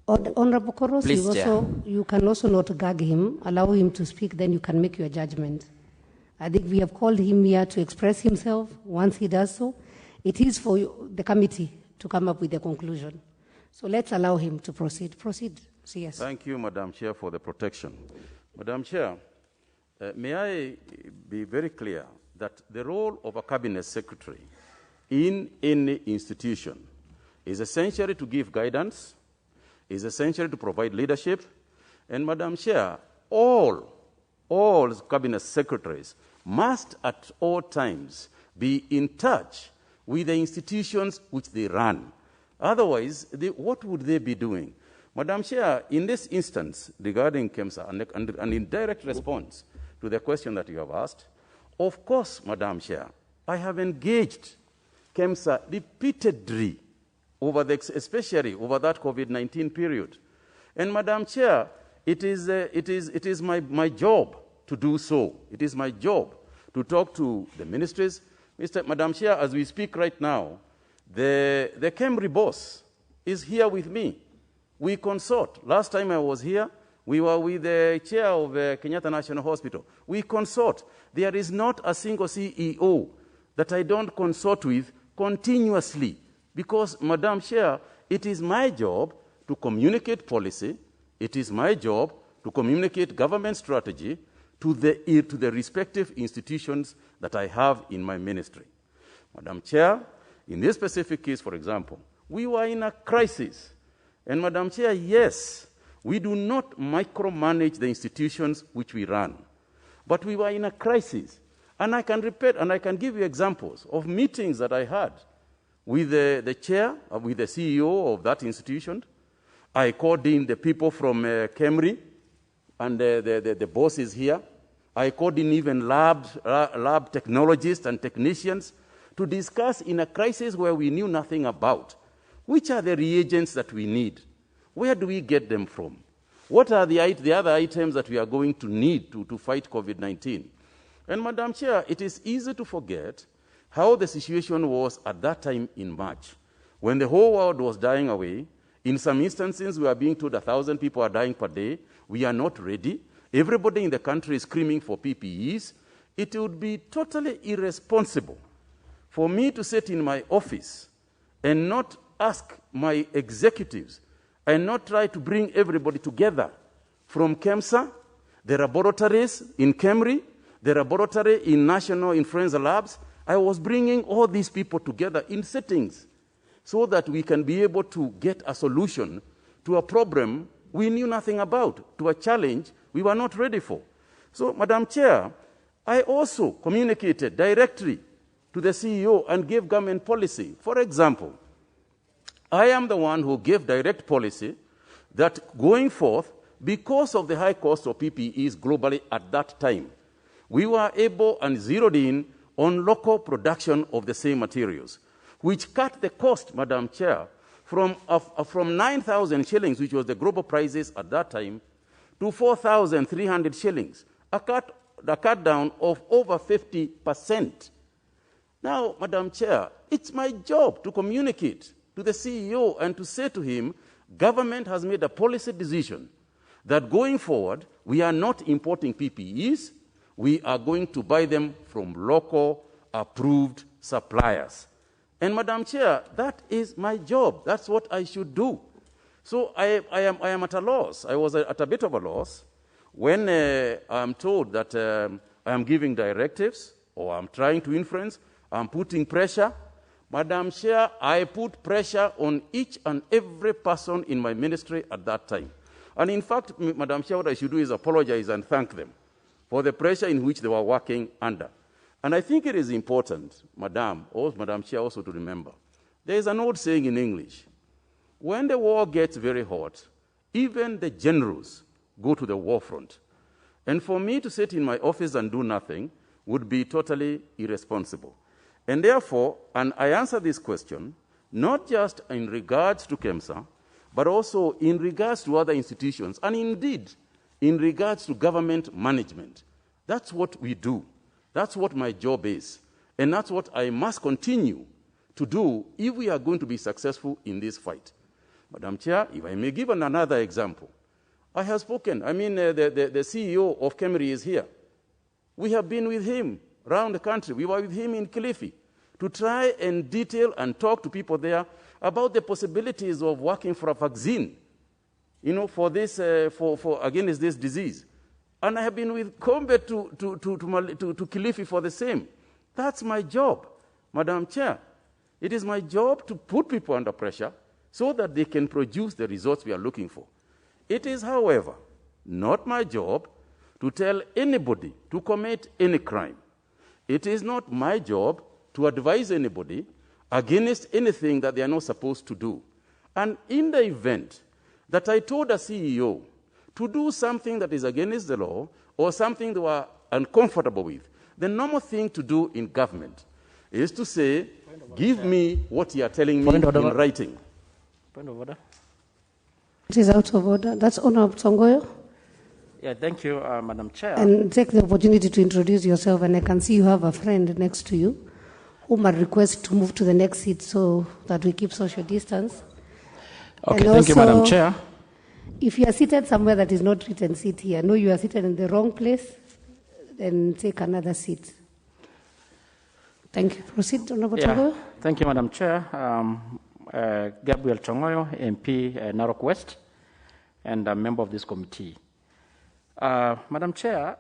Honorable Koros, Please, you can also not gag him, allow him to speak, then you can make your judgment. I think we have called him here to express himself. Once he does so, it is for the committee to come up with a conclusion. So let's allow him to proceed. Proceed, CS. Thank you, Madam Chair, for the protection. Madam Chair, may I be very clear that the role of a Cabinet Secretary in any institution is essentially to give guidance, is essentially to provide leadership, and Madam Chair, all Cabinet Secretaries must at all times be in touch with the institutions which they run. Otherwise, what would they be doing? Madam Chair, in this instance regarding KEMSA, and in direct response to the question that you have asked, of course, Madam Chair, I have engaged KEMSA repeatedly especially over that COVID-19 period. And Madam Chair, it is my job to do so. It is my job to talk to the ministries. Madam Chair, as we speak right now, the KEMRI boss is here with me. We consult. Last time I was here, we were with the chair of Kenyatta National Hospital. We consult. There is not a single CEO that I don't consult with continuously, because, Madam Chair, it is my job to communicate policy. It is my job to communicate government strategy to the respective institutions that I have in my ministry. Madam Chair, in this specific case, for example, we were in a crisis. And Madam Chair, yes, we do not micromanage the institutions which we run. But we were in a crisis. And I can repeat, and I can give you examples of meetings that I had with the chair, with the CEO of that institution. I called in the people from KEMRI, and the boss is here. I called in even lab technologists and technicians to discuss in a crisis where we knew nothing about. Which are the reagents that we need? Where do we get them from? What are the other items that we are going to need to fight COVID-19? And Madam Chair, it is easy to forget how the situation was at that time in March, when the whole world was dying away. In some instances, we are being told 1,000 people are dying per day. We are not ready. Everybody in the country is screaming for PPEs. It would be totally irresponsible for me to sit in my office and not ask my executives and not try to bring everybody together from KEMSA, the laboratories in KEMRI, the laboratory in National Influenza Labs. I was bringing all these people together in settings so that we can be able to get a solution to a problem we knew nothing about, to a challenge we were not ready for. So, Madam Chair, I also communicated directly to the CEO and gave government policy. For example, I am the one who gave direct policy that going forth, because of the high cost of PPEs globally at that time, we were able and zeroed in on local production of the same materials, which cut the cost, Madam Chair, from 9,000 shillings, which was the global prices at that time, to 4,300 shillings, a cut down of over 50%. Now, Madam Chair, it's my job to communicate to the CEO and to say to him, government has made a policy decision that going forward, we are not importing PPEs, we are going to buy them from local approved suppliers. And Madam Chair, that is my job. That's what I should do. So I am at a loss. I was at a bit of a loss when I'm told that I am giving directives or I'm trying to influence, I'm putting pressure. Madam Chair, I put pressure on each and every person in my ministry at that time. And in fact, Madam Chair, what I should do is apologize and thank them for the pressure in which they were working under. And I think it is important, Madam Chair, also to remember, there is an old saying in English, when the war gets very hot, even the generals go to the war front. And for me to sit in my office and do nothing would be totally irresponsible. And therefore, and I answer this question, not just in regards to KEMSA, but also in regards to other institutions, and indeed, in regards to government management. That's what we do. That's what my job is. And that's what I must continue to do if we are going to be successful in this fight. Madam Chair, if I may give another example. I have spoken. I mean, the CEO of KEMRI is here. We have been with him around the country. We were with him in Kilifi to try and detail and talk to people there about the possibilities of working for a vaccine, for this, against this disease. And I have been with Kombe to Kilifi for the same. That's my job, Madam Chair. It is my job to put people under pressure so that they can produce the results we are looking for. It is, however, not my job to tell anybody to commit any crime. It is not my job to advise anybody against anything that they are not supposed to do. And in the event that I told a CEO to do something that is against the law or something they were uncomfortable with, the normal thing to do in government is to say, give me what you are telling me in writing. Point of order. It is out of order. That's Honorable Tongoyo. Yeah, thank you, Madam Chair. And take the opportunity to introduce yourself, and I can see you have a friend next to you whom I request to move to the next seat so that we keep social distance. Okay, thank you, Madam Chair. If you are seated somewhere that is not written, sit here. No, you are seated in the wrong place, then take another seat. Thank you. Proceed, Honorable Tongoyo. Thank you, Madam Chair. Gabriel Tongoyo, MP Narok West, and a member of this committee. Madam Chair,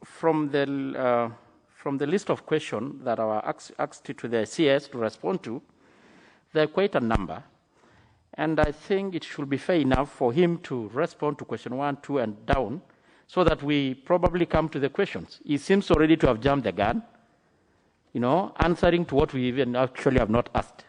from the list of questions that I asked to the CS to respond to, there are quite a number. And I think it should be fair enough for him to respond to question 1, 2, and down, so that we probably come to the questions. He seems already to have jumped the gun, answering to what we even actually have not asked.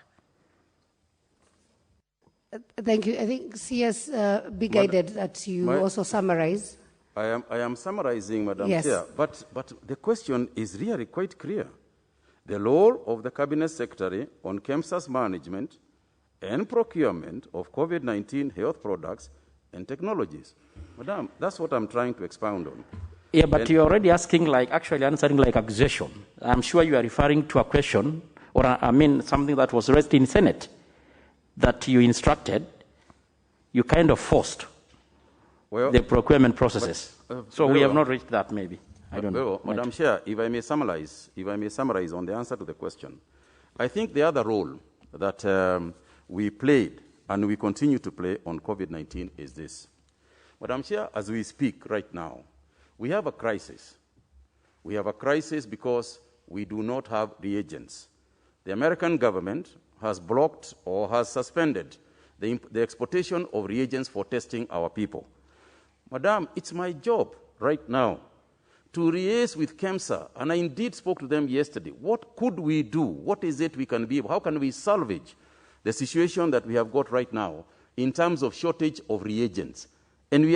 Thank you. I think CS be guided that you also summarize. I am summarizing, Madam Chair, but the question is really quite clear. The role of the Cabinet Secretary on KEMSA's management and procurement of COVID-19 health products and technologies. Madam, that's what I'm trying to expound on. Yeah, but you're already asking, actually answering like accusation. I'm sure you are referring to a question, or something that was raised in Senate, that you instructed, you kind of forced the procurement processes. So we have not reached that, maybe. I don't know. Madam Chair, if I may summarize on the answer to the question, I think the other role that we played and we continue to play on COVID-19 is this. Madam Chair, as we speak right now, we have a crisis. We have a crisis because we do not have reagents. The American government has blocked or has suspended the exportation of reagents for testing our people. Madam, it's my job right now to liaise with KEMSA, and I indeed spoke to them yesterday. What could we do? What is it we can be? How can we salvage the situation that we have got right now in terms of shortage of reagents? And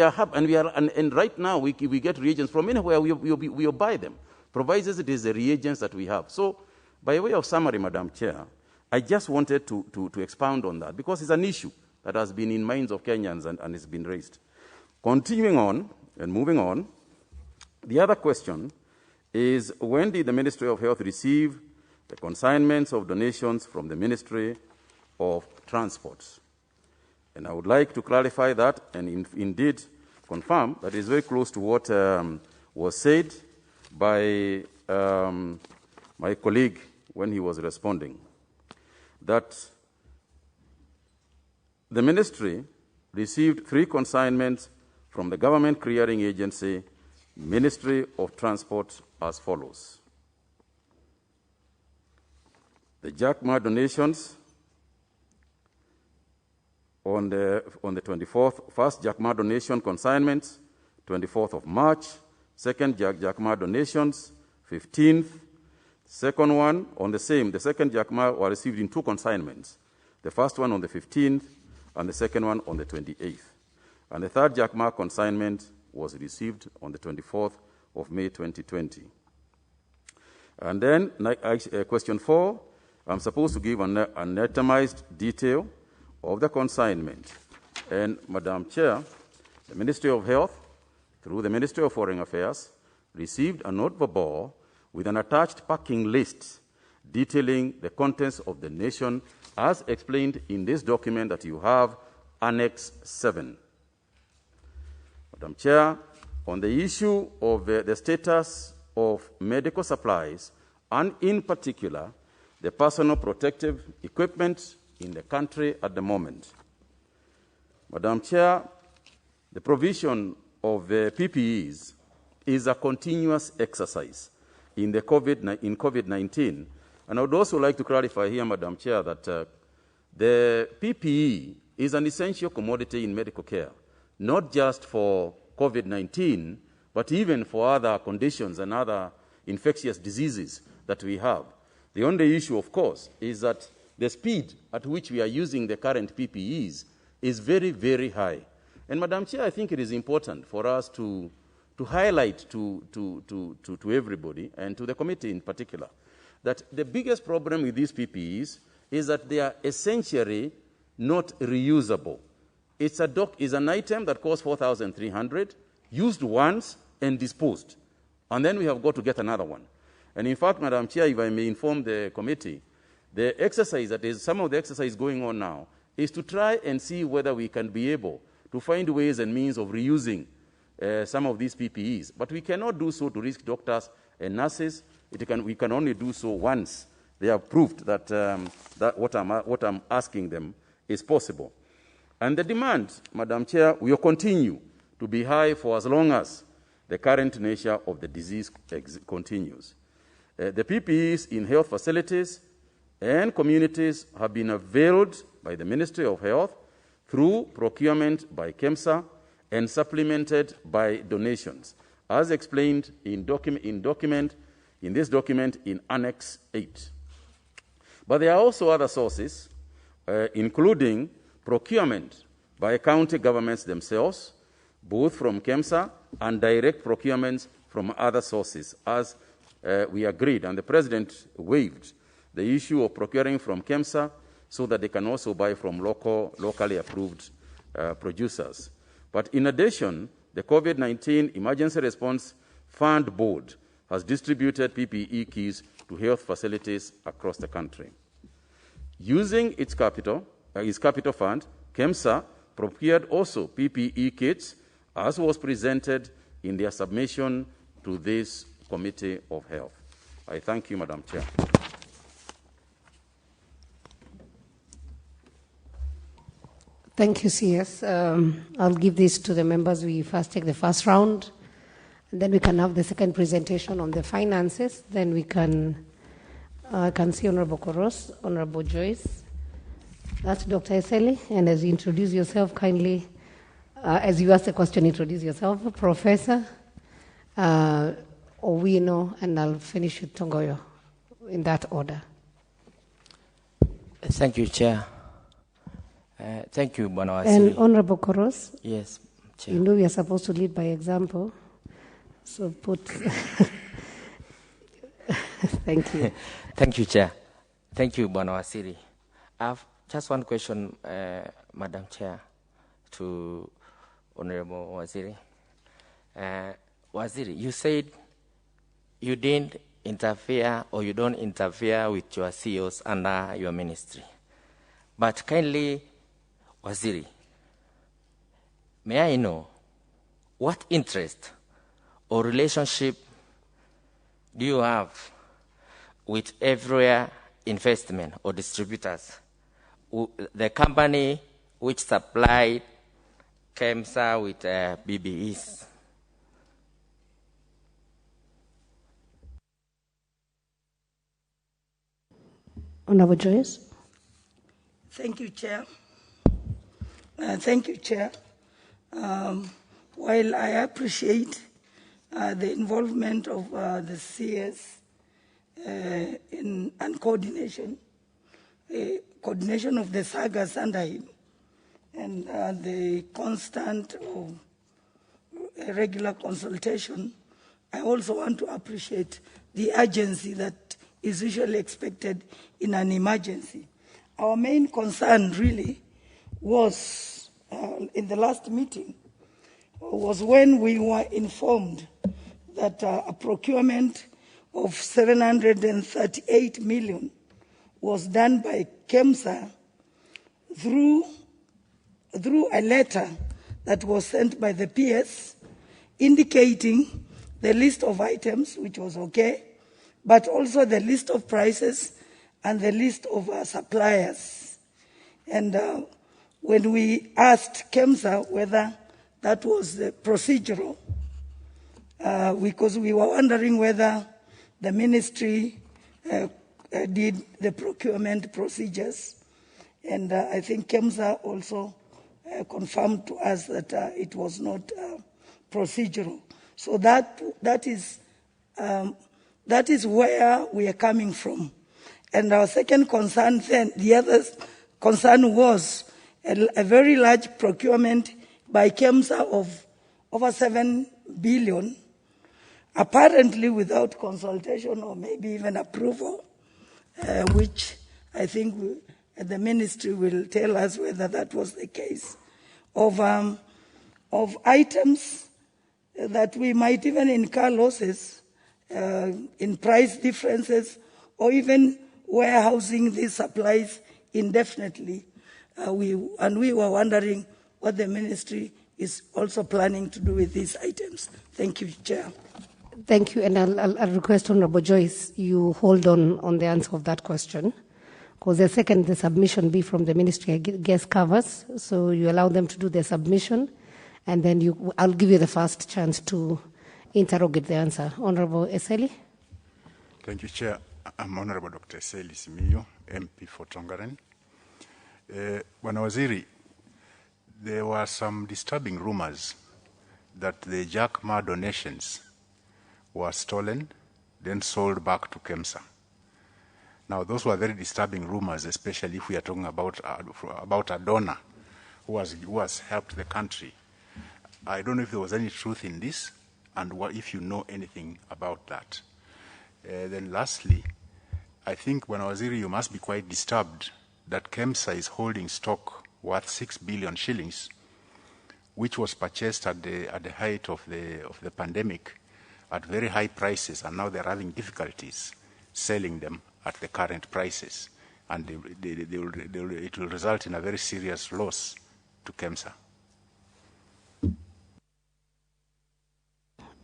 right now we get reagents from anywhere. We buy them, provided it is the reagents that we have. So, by way of summary, Madam Chair, I just wanted to expound on that because it's an issue that has been in minds of Kenyans and it's been raised. Continuing on and moving on, the other question is, when did the Ministry of Health receive the consignments of donations from the Ministry of Transport? And I would like to clarify that and indeed confirm that is very close to what was said by my colleague when he was responding, that the ministry received 3 consignments from the government clearing agency, Ministry of Transport, as follows. The JACMA donations on the 24th, first JACMA donation consignments, 24th of March, second JACMA donations, 15th, second one on the same, the second JACMA were received in 2 consignments, the first one on the 15th and the second one on the 28th. And the third JACMA consignment was received on the 24th of May 2020. And then question 4, I'm supposed to give an itemized detail of the consignment. And Madam Chair, the Ministry of Health, through the Ministry of Foreign Affairs, received a note verbal with an attached packing list detailing the contents of the nation as explained in this document that you have, Annex 7. Madam Chair, on the issue of the status of medical supplies, and in particular, the personal protective equipment in the country at the moment. Madam Chair, the provision of PPEs is a continuous exercise in COVID-19. And I would also like to clarify here, Madam Chair, that the PPE is an essential commodity in medical care, not just for COVID-19, but even for other conditions and other infectious diseases that we have. The only issue, of course, is that the speed at which we are using the current PPEs is very, very high. And Madam Chair, I think it is important for us to highlight to everybody, and to the committee in particular, that the biggest problem with these PPEs is that they are essentially not reusable. It's an item that costs 4,300, used once and disposed. And then we have got to get another one. And in fact, Madam Chair, if I may inform the committee, the exercise that is, some of the exercise going on now is to try and see whether we can be able to find ways and means of reusing some of these PPEs. But we cannot do so to risk doctors and nurses. We can only do so once they have proved that, that what I'm asking them is possible. And the demand, Madam Chair, will continue to be high for as long as the current nature of the disease continues. The PPEs in health facilities and communities have been availed by the Ministry of Health through procurement by KEMSA and supplemented by donations, as explained in this document in Annex 8. But there are also other sources, including procurement by county governments themselves, both from KEMSA and direct procurements from other sources, as we agreed, and the President waived the issue of procuring from KEMSA so that they can also buy from locally approved producers. But in addition, the COVID-19 Emergency Response Fund Board has distributed PPE kits to health facilities across the country. Using its capital fund, KEMSA procured also PPE kits, as was presented in their submission to this Committee of Health. I thank you, Madam Chair. Thank you, CS. I'll give this to the members. We first take the first round, and then we can have the second presentation on the finances. Then we can see Honorable Koros, Honorable Joyce. That's Dr. Eseli. And as you introduce yourself, kindly, as you ask the question, introduce yourself. Professor, Owino, and I'll finish with Tongoyo in that order. Thank you, Chair. Thank you, Bwana Wasiri. And Honorable Koros. Yes, Chair. You know we are supposed to lead by example. So put... Thank you. Thank you, Chair. Thank you, Bwana Wasiri. I have just one question, Madam Chair, to Honorable Waziri. Waziri, you said you didn't interfere or you don't interfere with your CEOs under your ministry. But kindly, Waziri, may I know what interest or relationship do you have with everywhere investment or distributors, the company which supplied KEMSA with BBEs? Honorable Joyce. Thank you, Chair. Thank you, Chair. While I appreciate the involvement of the CS and coordination of the sagas under him, and the constant regular consultation, I also want to appreciate the urgency that is usually expected in an emergency. Our main concern really was, in the last meeting, was when we were informed that a procurement of 738 million was done by KEMSA through a letter that was sent by the PS indicating the list of items, which was okay, but also the list of prices and the list of suppliers. And when we asked KEMSA whether that was procedural, because we were wondering whether the ministry did the procurement procedures, and I think KEMSA also confirmed to us that it was not procedural. So that is where we are coming from. And our second concern then, the other concern was a very large procurement by KEMSA of over 7 billion, apparently without consultation or maybe even approval, which I think the ministry will tell us whether that was the case, of items that we might even incur losses in price differences or even warehousing these supplies indefinitely. We were wondering what the ministry is also planning to do with these items. Thank you, Chair. Thank you, and I'll request Honorable Joyce, you hold on the answer of that question, because the submission be from the ministry, I guess, covers, so you allow them to do their submission, and then I'll give you the first chance to interrogate the answer. Honorable Eseli. Thank you, Chair. I'm Honorable Dr. Eseli Simiyu, MP for Tongaren. Bwana Waziri, there were some disturbing rumors that the Jack Ma donations were stolen, then sold back to KEMSA. Now, those were very disturbing rumors, especially if we are talking about a donor who has helped the country. I don't know if there was any truth in this, and if you know anything about that. Then lastly, I think, Bwana Waziri, you must be quite disturbed that KEMSA is holding stock worth 6 billion shillings, which was purchased at the height of the pandemic at very high prices, and now they're having difficulties selling them at the current prices, and it will result in a very serious loss to KEMSA.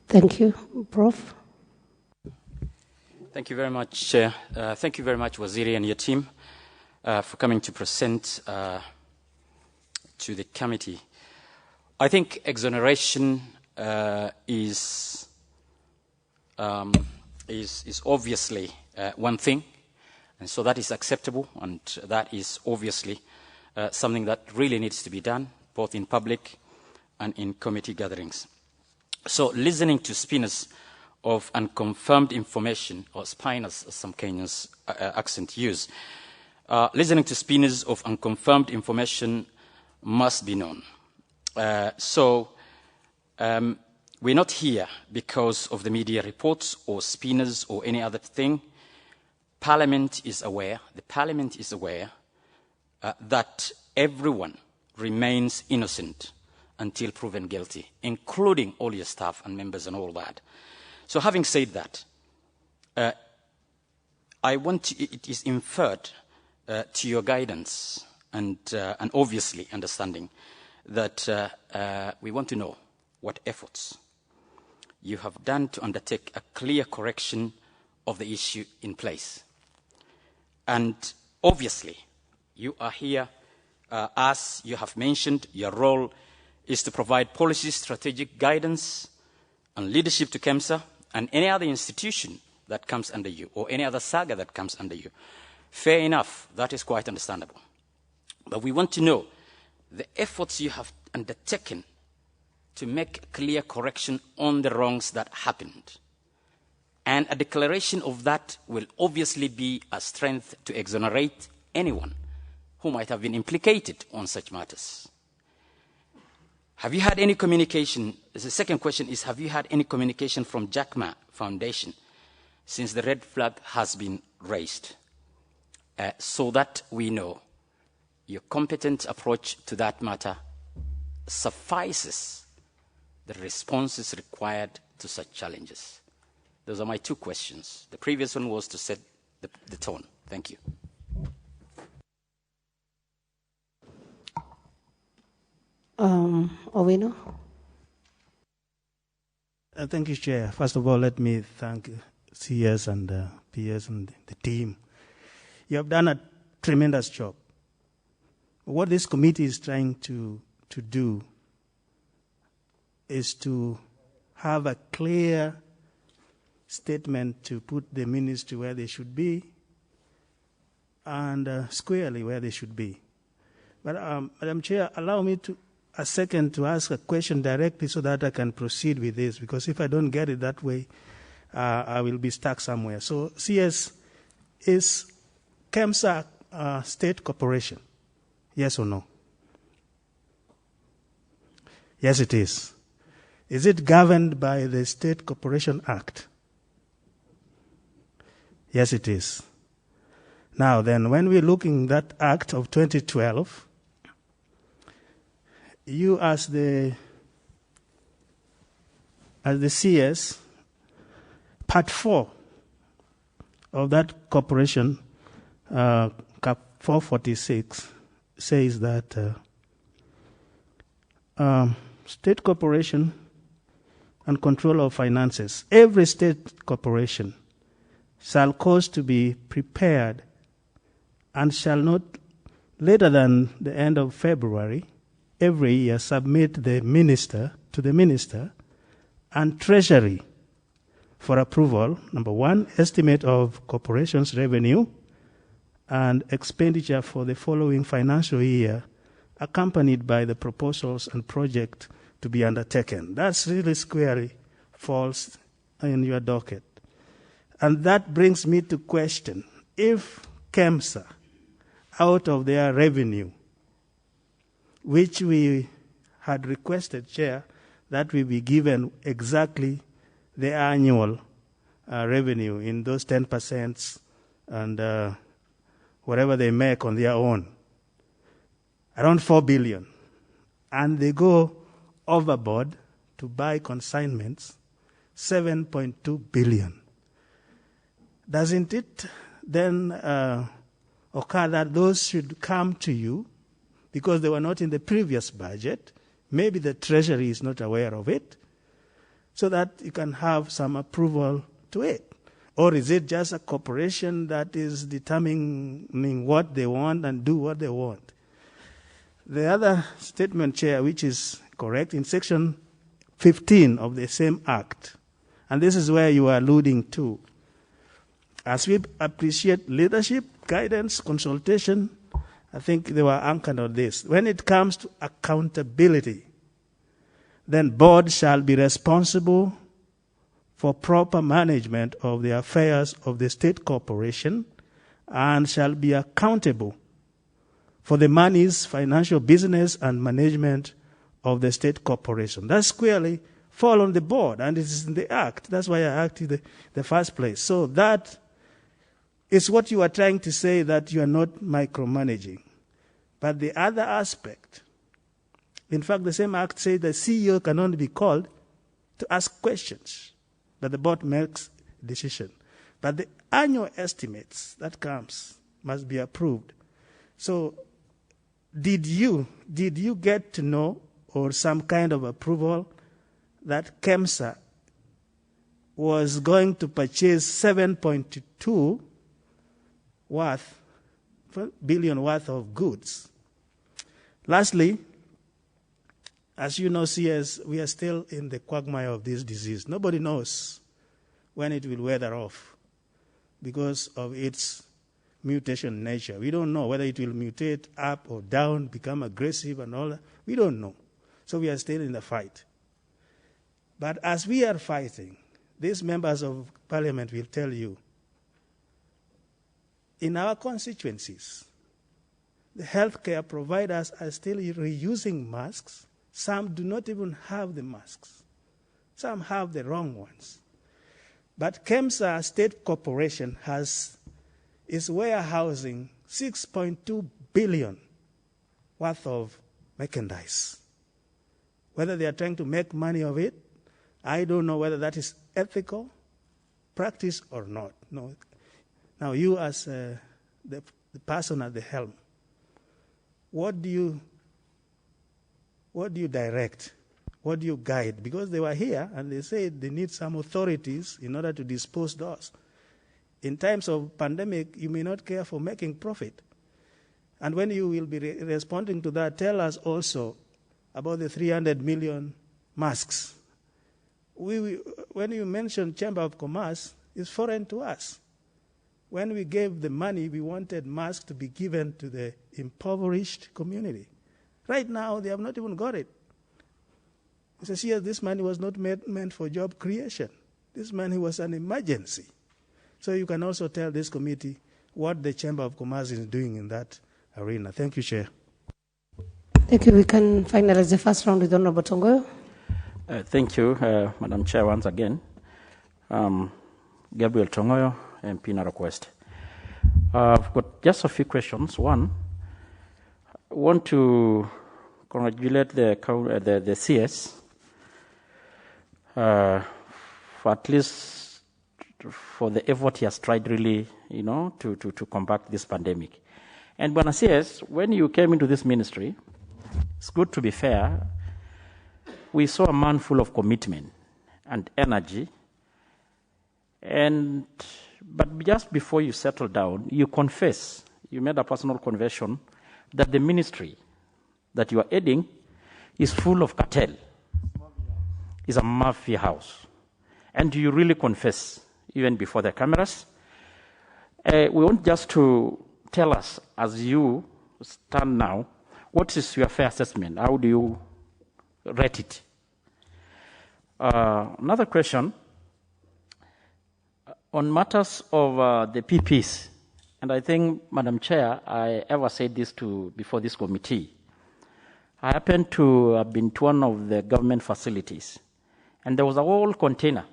Thank you. Prof. Thank you very much, Chair. Thank you very much, Waziri and your team, for coming to present to the committee. I think exoneration is obviously one thing, and so that is acceptable, and that is obviously something that really needs to be done, both in public and in committee gatherings. So listening to spinners of unconfirmed information, or spiners, as some Kenyans accent use. Listening to spinners of unconfirmed information must be known. We're not here because of the media reports or spinners or any other thing. Parliament is aware, the Parliament is aware that everyone remains innocent until proven guilty, including all your staff and members and all that. So having said that, it is inferred to your guidance and obviously understanding that we want to know what efforts you have done to undertake a clear correction of the issue in place. And obviously, you are here, as you have mentioned, your role is to provide policy, strategic guidance and leadership to KEMSA and any other institution that comes under you, or any other saga that comes under you. Fair enough, that is quite understandable. But we want to know the efforts you have undertaken to make clear correction on the wrongs that happened. And a declaration of that will obviously be a strength to exonerate anyone who might have been implicated on such matters. Have you had any communication? The second question is, have you had any communication from Jack Ma Foundation since the red flag has been raised, so that we know your competent approach to that matter suffices the responses required to such challenges? Those are my two questions. The previous one was to set the tone. Thank you. Owino? Thank you, Chair. First of all, let me thank CS and PS and the team. You have done a tremendous job. What this committee is trying to do is to have a clear statement to put the ministry where they should be and squarely where they should be. But Madam Chair, allow me a second to ask a question directly so that I can proceed with this, because if I don't get it that way, I will be stuck somewhere. So, CS, is KEMSA a state corporation? Yes or no? Yes, it is. Is it governed by the State Corporation Act? Yes, it is. Now then, when we're looking at that Act of 2012, you as the CS, Part 4 of that corporation, Cap 446, says that state corporation and control of finances. Every state corporation shall cause to be prepared and shall not later than the end of February every year submit to the minister and treasury for approval, number one, estimate of corporation's revenue and expenditure for the following financial year, accompanied by the proposals and project to be undertaken. That's really squarely falls in your docket. And that brings me to question, if KEMSA, out of their revenue, which we had requested, Chair, that we be given exactly the annual revenue in those 10% and whatever they make on their own, around 4 billion, and they go overboard to buy consignments, 7.2 billion. Doesn't it then occur that those should come to you because they were not in the previous budget? Maybe the Treasury is not aware of it, so that you can have some approval to it. Or is it just a corporation that is determining what they want and do what they want? The other statement, Chair, which is correct, in Section 15 of the same Act, and this is where you are alluding to, as we appreciate leadership, guidance, consultation, I think they were anchored on this. When it comes to accountability, then board shall be responsible for proper management of the affairs of the state corporation and shall be accountable for the money's financial business and management of the state corporation. That squarely fall on the board, and it is in the Act. That's why I acted in the first place. So that is what you are trying to say, that you are not micromanaging. But the other aspect, in fact, the same Act says the CEO can only be called to ask questions, that the board makes a decision. But the annual estimates that comes must be approved. So did you get to know, or some kind of approval, that KEMSA was going to purchase 7.2 billion worth of goods? Lastly, as you know, CS, we are still in the quagmire of this disease. Nobody knows when it will weather off because of its mutation nature. We don't know whether it will mutate up or down, become aggressive and all that. We don't know. So we are still in the fight. But as we are fighting, these members of parliament will tell you, in our constituencies, the healthcare providers are still reusing masks. Some do not even have the masks. Some have the wrong ones. But KEMSA State Corporation is warehousing 6.2 billion worth of merchandise. Whether they are trying to make money of it, I don't know whether that is ethical practice or not. No. Now, you as the person at the helm, what do you direct? What do you guide? Because they were here and they said they need some authorities in order to dispose those. In times of pandemic, you may not care for making profit. And when you will be responding to that, tell us also about the 300 million masks. When you mention Chamber of Commerce, it's foreign to us. When we gave the money, we wanted masks to be given to the impoverished community. Right now, they have not even got it. He says, yes, this money was not meant for job creation. This money was an emergency. So you can also tell this committee what the Chamber of Commerce is doing in that arena. Thank you, Chair. Thank you. We can finalize the first round with Honorable Tongoyo. Thank you, Madam Chair, once again. Gabriel Tongoyo, MP Narok West. I've got just a few questions. One, I want to congratulate the CS for at least for the effort he has tried really, to combat this pandemic. And Bwana CS, when you came into this ministry, it's good to be fair, we saw a man full of commitment and energy. But just before you settled down, you made a personal confession that the ministry that you are heading is full of cartel, is a mafia house. And you really confess, even before the cameras. We want just to tell us, as you stand now, what is your fair assessment? How do you rate it? Another question, on matters of the PPs, and I think, Madam Chair, I ever said this before this committee. I happened to have been to one of the government facilities, and there was a whole container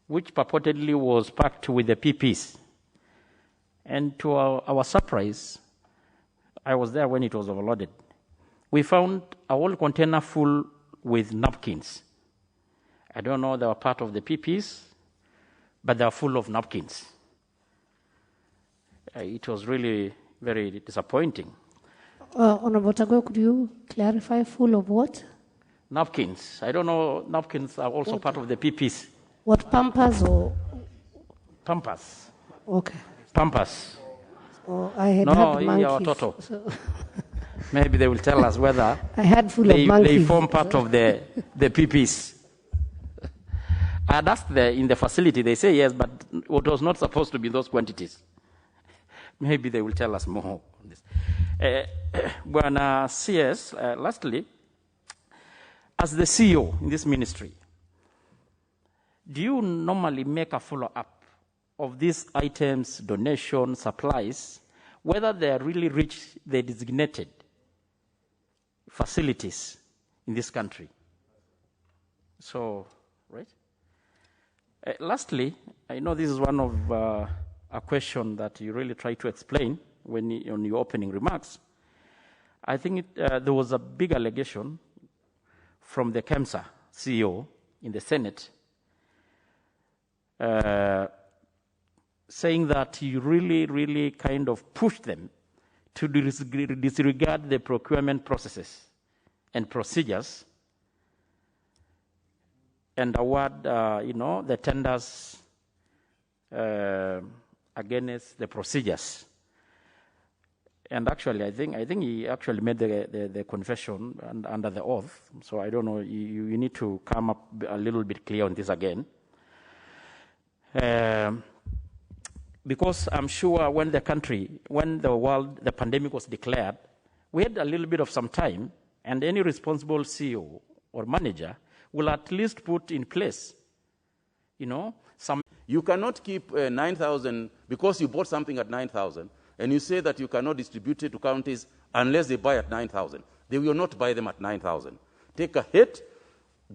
which purportedly was packed with the PPs. And to our surprise, I was there when it was overloaded. We found a whole container full with napkins. I don't know, they were part of the PPs, but they are full of napkins. It was really very disappointing. Honorable Tagoe, could you clarify full of what? Napkins. I don't know, napkins are also part of the PPs. What, Pampers or? Pampers. Okay. Pampers. Oh, I had monkeys. No, Toto. So. Maybe they will tell us whether I had full of monkeys. They form part of the PPs. I had asked in the facility, they say yes, but it was not supposed to be those quantities. Maybe they will tell us more on this. Bwana CS, lastly, as the CEO in this ministry, do you normally make a follow-up of these items, donations, supplies, whether they really reach the designated facilities in this country? So, right? Lastly, I know this is one of a question that you really try to explain on your opening remarks. I think there was a big allegation from the KEMSA CEO in the Senate saying that you really kind of pushed them to disregard the procurement processes and procedures and award, the tenders against the procedures. And actually, I think he actually made the confession under the oath. So I don't know. You need to come up a little bit clear on this again, because I'm sure when the pandemic was declared, we had a little bit of some time, and any responsible CEO or manager will at least put in place, some. You cannot keep 9,000 because you bought something at 9,000, and you say that you cannot distribute it to counties unless they buy at 9,000. They will not buy them at 9,000. Take a hit,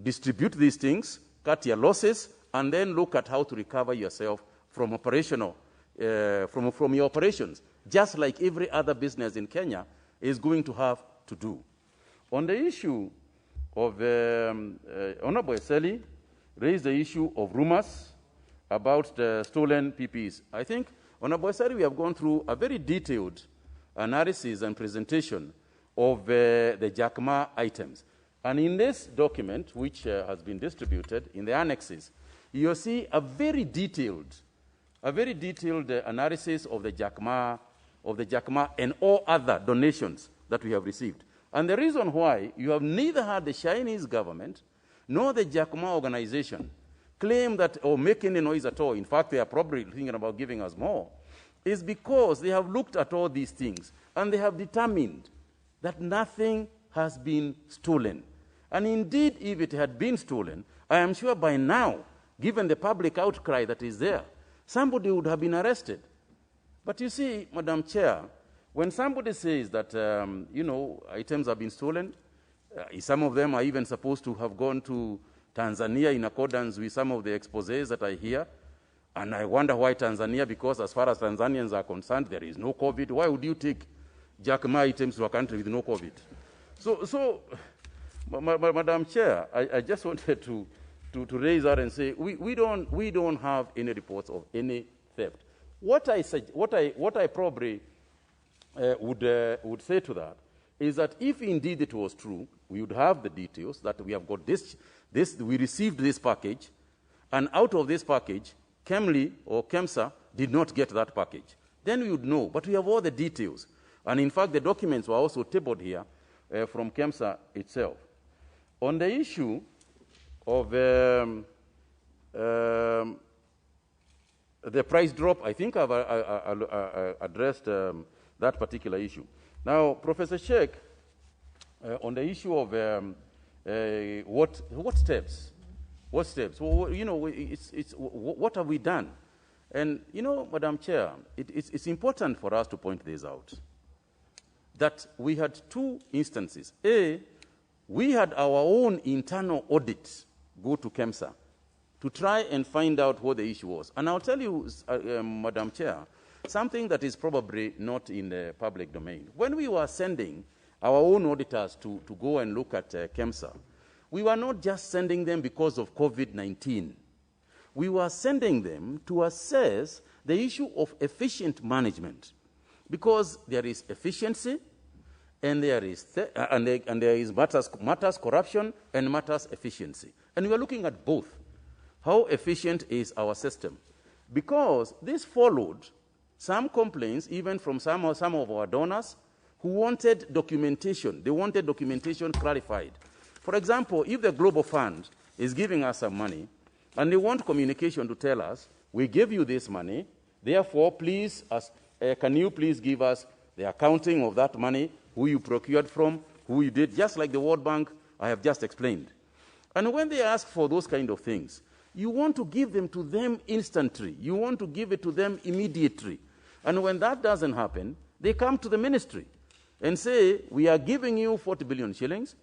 distribute these things, cut your losses, and then look at how to recover yourself from operational, from your operations, just like every other business in Kenya is going to have to do. On the issue of Honorable Eseli raised the issue of rumors about the stolen PPEs. I think, Honorable Eseli, we have gone through a very detailed analysis and presentation of the JACMA items. And in this document, which has been distributed in the annexes, you'll see a very detailed analysis of the JACMA and all other donations that we have received. And the reason why you have neither had the Chinese government nor the JACMA organization claim that or make any noise at all, in fact, they are probably thinking about giving us more, is because they have looked at all these things and they have determined that nothing has been stolen. And indeed, if it had been stolen, I am sure by now, given the public outcry that is there, somebody would have been arrested. But you see, Madam Chair, when somebody says that, items have been stolen, some of them are even supposed to have gone to Tanzania in accordance with some of the exposés that I hear. And I wonder why Tanzania, because as far as Tanzanians are concerned, there is no COVID. Why would you take JACMA items to a country with no COVID? So Madam Chair, I just wanted to raise that and say we don't have any reports of any theft. What I probably would say to that is that if indeed it was true, we would have the details that we have got we received this package, and out of this package, KEMLI or KEMSA did not get that package. Then we would know, but we have all the details. And in fact, the documents were also tabled here from KEMSA itself. On the issue of the price drop, I think I've addressed that particular issue. Now, Professor Sheikh, on the issue of what steps? What steps? Well, what have we done? And, Madam Chair, it's important for us to point this out, that we had two instances. A, we had our own internal audit go to KEMSA to try and find out what the issue was. And I'll tell you, Madam Chair, something that is probably not in the public domain. When we were sending our own auditors to go and look at KEMSA, we were not just sending them because of COVID-19. We were sending them to assess the issue of efficient management, because there is efficiency and there is matters corruption and matters efficiency. And we are looking at both. How efficient is our system? Because this followed some complaints, even from some of our donors, who wanted documentation. They wanted documentation clarified. For example, if the Global Fund is giving us some money, and they want communication to tell us, we gave you this money, therefore, please, can you please give us the accounting of that money, who you procured from, who you did, just like the World Bank I have just explained. And when they ask for those kind of things, You want to give them to them instantly. You want to give it to them immediately. And when that doesn't happen, they come to the ministry and say, we are giving you 40 billion shillings.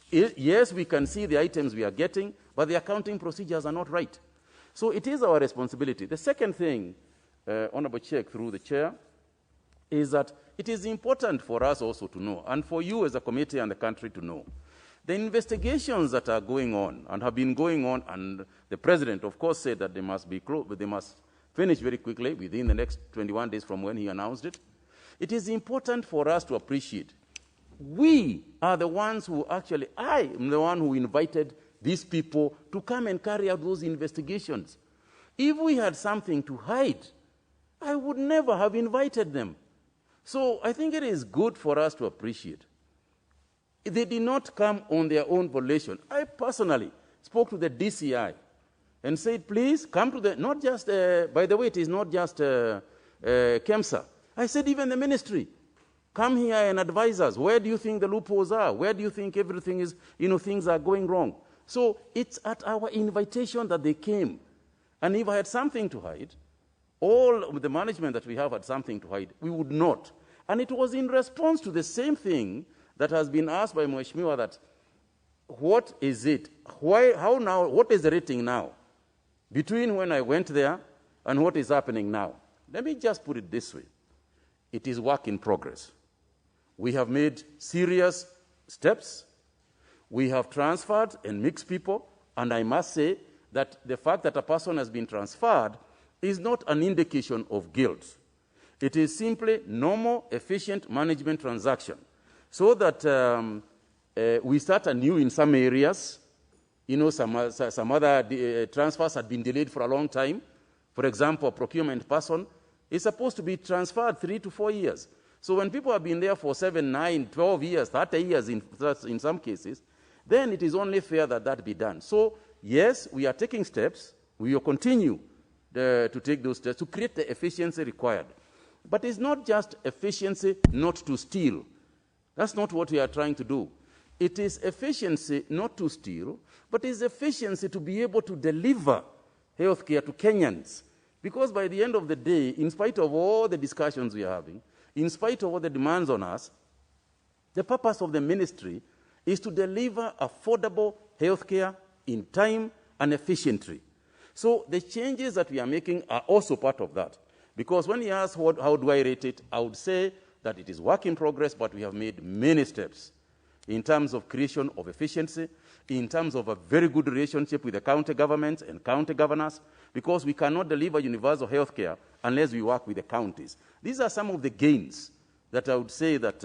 Yes, we can see the items we are getting, but the accounting procedures are not right. So it is our responsibility. The second thing, Honorable Chair, through the Chair, is that it is important for us also to know, and for you as a committee and the country to know, the investigations that are going on and have been going on, and the President, of course, said that they must finish very quickly within the next 21 days from when he announced it. It is important for us to appreciate. We are the ones who actually, I am the one who invited these people to come and carry out those investigations. If we had something to hide, I would never have invited them. So I think it is good for us to appreciate. They did not come on their own volition. I personally spoke to the DCI and said, please come to the, not just, by the way, it is not just KEMSA. I said, even the ministry, come here and advise us. Where do you think the loopholes are? Where do you think everything is, things are going wrong? So it's at our invitation that they came. And if I had something to hide, all of the management that we have had something to hide, we would not. And it was in response to the same thing that has been asked by Mheshimiwa, that what is it? How now? What is the rating now between when I went there and what is happening now? Let me just put it this way. It is work in progress. We have made serious steps. We have transferred and mixed people, and I must say that the fact that a person has been transferred is not an indication of guilt. It is simply normal, efficient management transaction, so that we start anew in some areas. Some other transfers had been delayed for a long time. For example, a procurement person is supposed to be transferred 3 to 4 years. So when people have been there for 7, 9, 12 years, 30 years in some cases, then it is only fair that that be done. So yes, we are taking steps. We will continue to take those steps to create the efficiency required. But it's not just efficiency not to steal. That's not what we are trying to do. It is efficiency not to steal, but it's efficiency to be able to deliver healthcare to Kenyans. Because by the end of the day, in spite of all the discussions we are having, in spite of all the demands on us, the purpose of the ministry is to deliver affordable healthcare in time and efficiently. So the changes that we are making are also part of that. Because when you ask how do I rate it, I would say that it is work in progress, but we have made many steps in terms of creation of efficiency, in terms of a very good relationship with the county governments and county governors, because we cannot deliver universal health care unless we work with the counties. These are some of the gains that I would say that,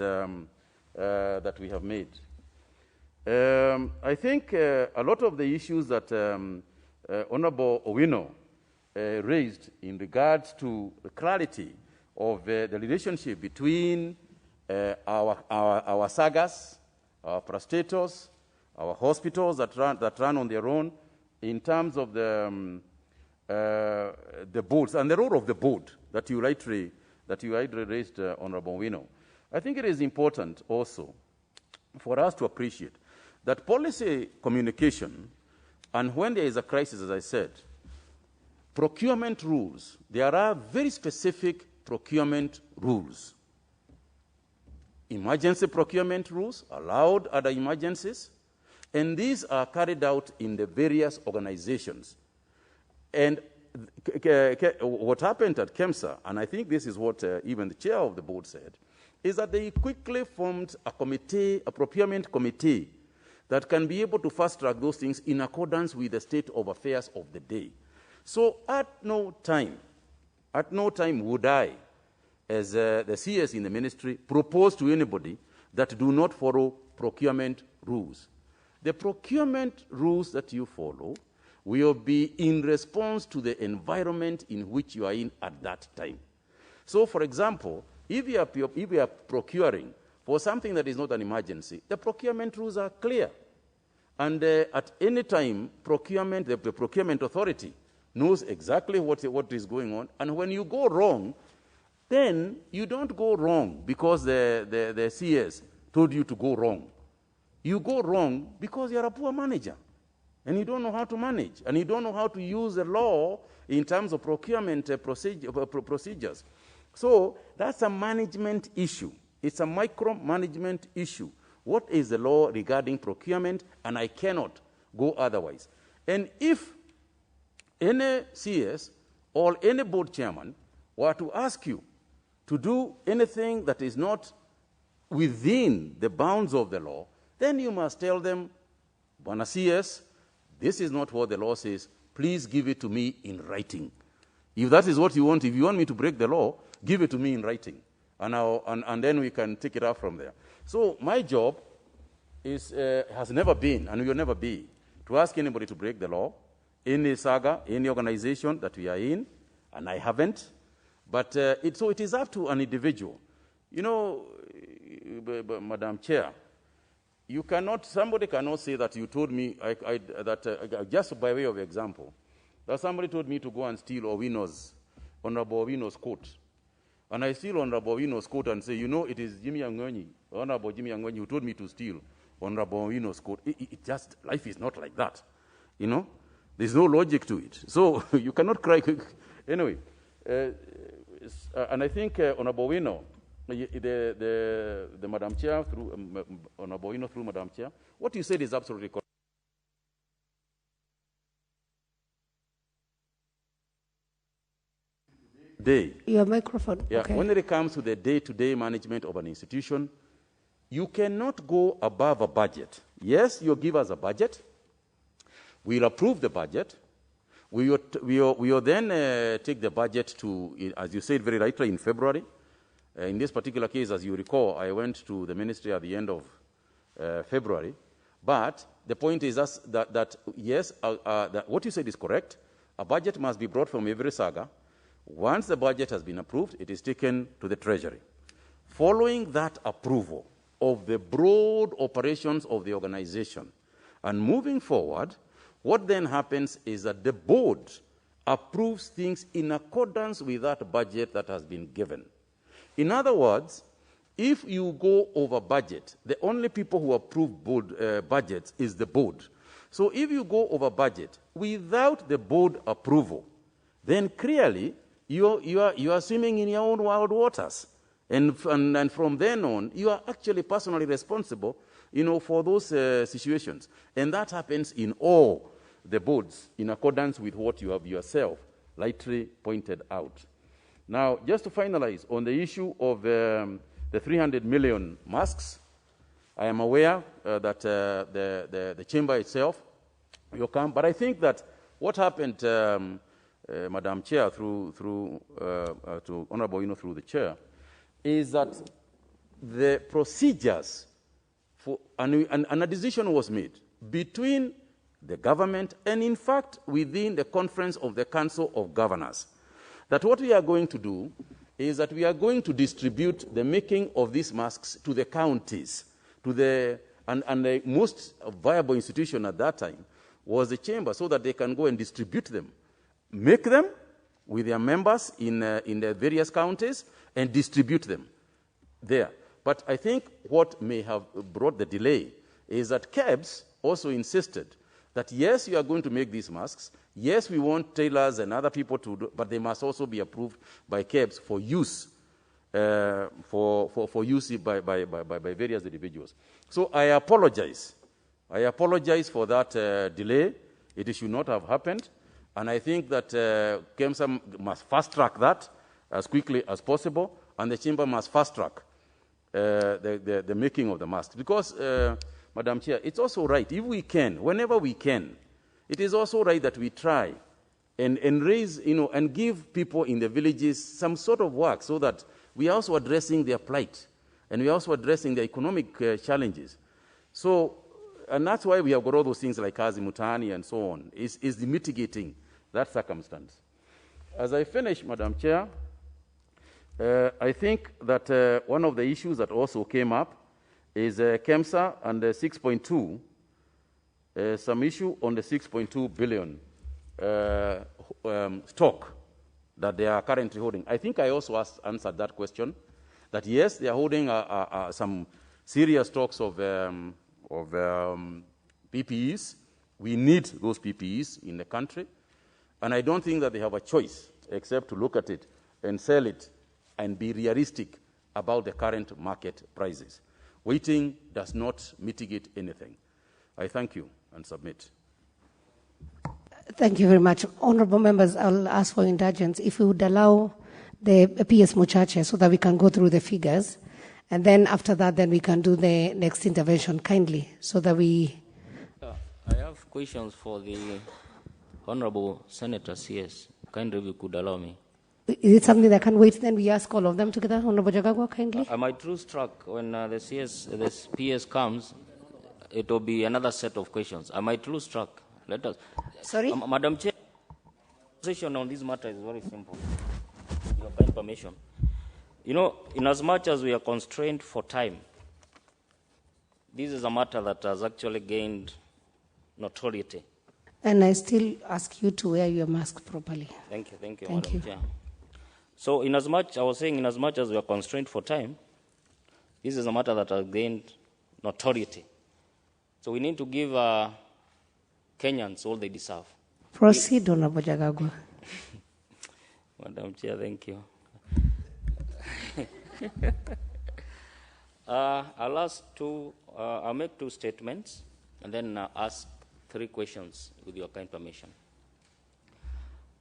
that we have made. I think a lot of the issues that Honorable Owino raised in regards to the clarity of the relationship between our SAGAs, our prostators, our hospitals that run on their own, in terms of the boards and the role of the board that you rightly raised, Honorable Owino. I think it is important also for us to appreciate that policy communication, and when there is a crisis, as I said, procurement rules, there are very specific procurement rules. Emergency procurement rules allowed other emergencies, and these are carried out in the various organizations. And what happened at KEMSA, and I think this is what even the chair of the board said, is that they quickly formed a committee, a procurement committee, that can be able to fast-track those things in accordance with the state of affairs of the day. So at no time would I, as the CS in the ministry, propose to anybody that do not follow procurement rules. The procurement rules that you follow will be in response to the environment in which you are in at that time. So, for example, if you are procuring for something that is not an emergency, the procurement rules are clear. And at any time, the procurement authority knows exactly what is going on. And when you go wrong, then you don't go wrong because the CS told you to go wrong. You go wrong because you're a poor manager. and you don't know how to manage, and you don't know how to use the law in terms of procurement procedures. So that's a management issue. It's a micromanagement issue. What is the law regarding procurement? And I cannot go otherwise. And if any CS or any board chairman were to ask you to do anything that is not within the bounds of the law, then you must tell them, Bwana CS, this is not what the law says. Please give it to me in writing. If that is what you want, if you want me to break the law, give it to me in writing. And then we can take it up from there. So my job is, has never been, and will never be, to ask anybody to break the law, any saga, any organization that we are in, and I haven't. But so it is up to an individual. You know, Madam Chair, you cannot, somebody cannot say that you told me, just by way of example, that somebody told me to go and steal Honorable Owino's coat. And I steal Honorable Owino's coat and say, you know, it is Jimmy Ang'onyi, Honorable Jimmy Ang'onyi, who told me to steal Honorable Owino's coat. It just, life is not like that, you know? There's no logic to it. So you cannot cry. Anyway, and I think Honorable Owino, the Madam Chair, through Honorable Owino through Madam Chair, what you said is absolutely correct. Your microphone. Yeah, okay. when it comes to the day-to-day management of an institution, you cannot go above a budget. Yes, you give us a budget. We'll approve the budget. We will then take the budget to, as you said very rightly, in February. In this particular case, as you recall, I went to the ministry at the end of February. But the point is that yes, that what you said is correct. A budget must be brought from every saga. Once the budget has been approved, it is taken to the Treasury. Following that approval of the broad operations of the organization and moving forward, what then happens is that the board approves things in accordance with that budget that has been given. In other words, if you go over budget, the only people who approve board, budgets is the board. So if you go over budget without the board approval, then clearly you are swimming in your own wild waters. And from then on, you are actually personally responsible, you know, for those situations. And that happens in all the boards in accordance with what you have yourself lightly pointed out. Now, just to finalize on the issue of the 300 million masks, I am aware that the chamber itself will come, but I think that what happened, Madam Chair, to Honorable Owino through the chair, is that the procedures for, and a decision was made between the government and, in fact, within the conference of the Council of Governors, that what we are going to do is that we are going to distribute the making of these masks to the counties, to the, and the most viable institution at that time was the chamber, so that they can go and distribute them, make them with their members in the various counties, and distribute them there. But I think what may have brought the delay is that KEBS also insisted that, yes, you are going to make these masks. Yes, we want tailors and other people to do, but they must also be approved by KEBS for use, for use by various individuals. So I apologize. I apologize for that delay. It should not have happened. And I think that KEMSA must fast-track that as quickly as possible, and the chamber must fast-track the making of the masks. Because, Madam Chair, it's also right, if we can, whenever we can, it is also right that we try and raise, you know, and give people in the villages some sort of work, so that we are also addressing their plight, and we are also addressing their economic challenges. So, and that's why we have got all those things like Kazi Mutani and so on, is the mitigating that circumstance. As I finish, Madam Chair, I think that one of the issues that also came up is KEMSA and the 6.2, some issue on the 6.2 billion stock that they are currently holding. I think I also answered that question, that yes, they are holding some serious stocks of PPEs, We need those PPEs in the country, and I don't think that they have a choice except to look at it and sell it and be realistic about the current market prices. Waiting does not mitigate anything. I thank you and submit. Thank you very much. Honorable members, I'll ask for indulgence. If we would allow the PS Muchache so that we can go through the figures, and then after that, then we can do the next intervention kindly, so that we... I have questions for the Honorable Senator CS. Kindly, if you could allow me. Is it something that can wait, then we ask all of them together? Honorable Jagagwa, kindly. Am I true struck when the PS comes, it will be another set of questions? Am I true struck? Let us... Sorry? Madam Chair, the position on this matter is very simple. With your kind permission. You know, in as much as we are constrained for time, this is a matter that has actually gained notoriety. And I still ask you to wear your mask properly. Thank you, Thank Madam you. Chair. So, in as much as we are constrained for time, this is a matter that has gained notoriety. So, we need to give Kenyans all they deserve. Proceed, Honorable Jagagwa. Madam Chair, thank you. I'll make two statements and then ask three questions with your kind permission.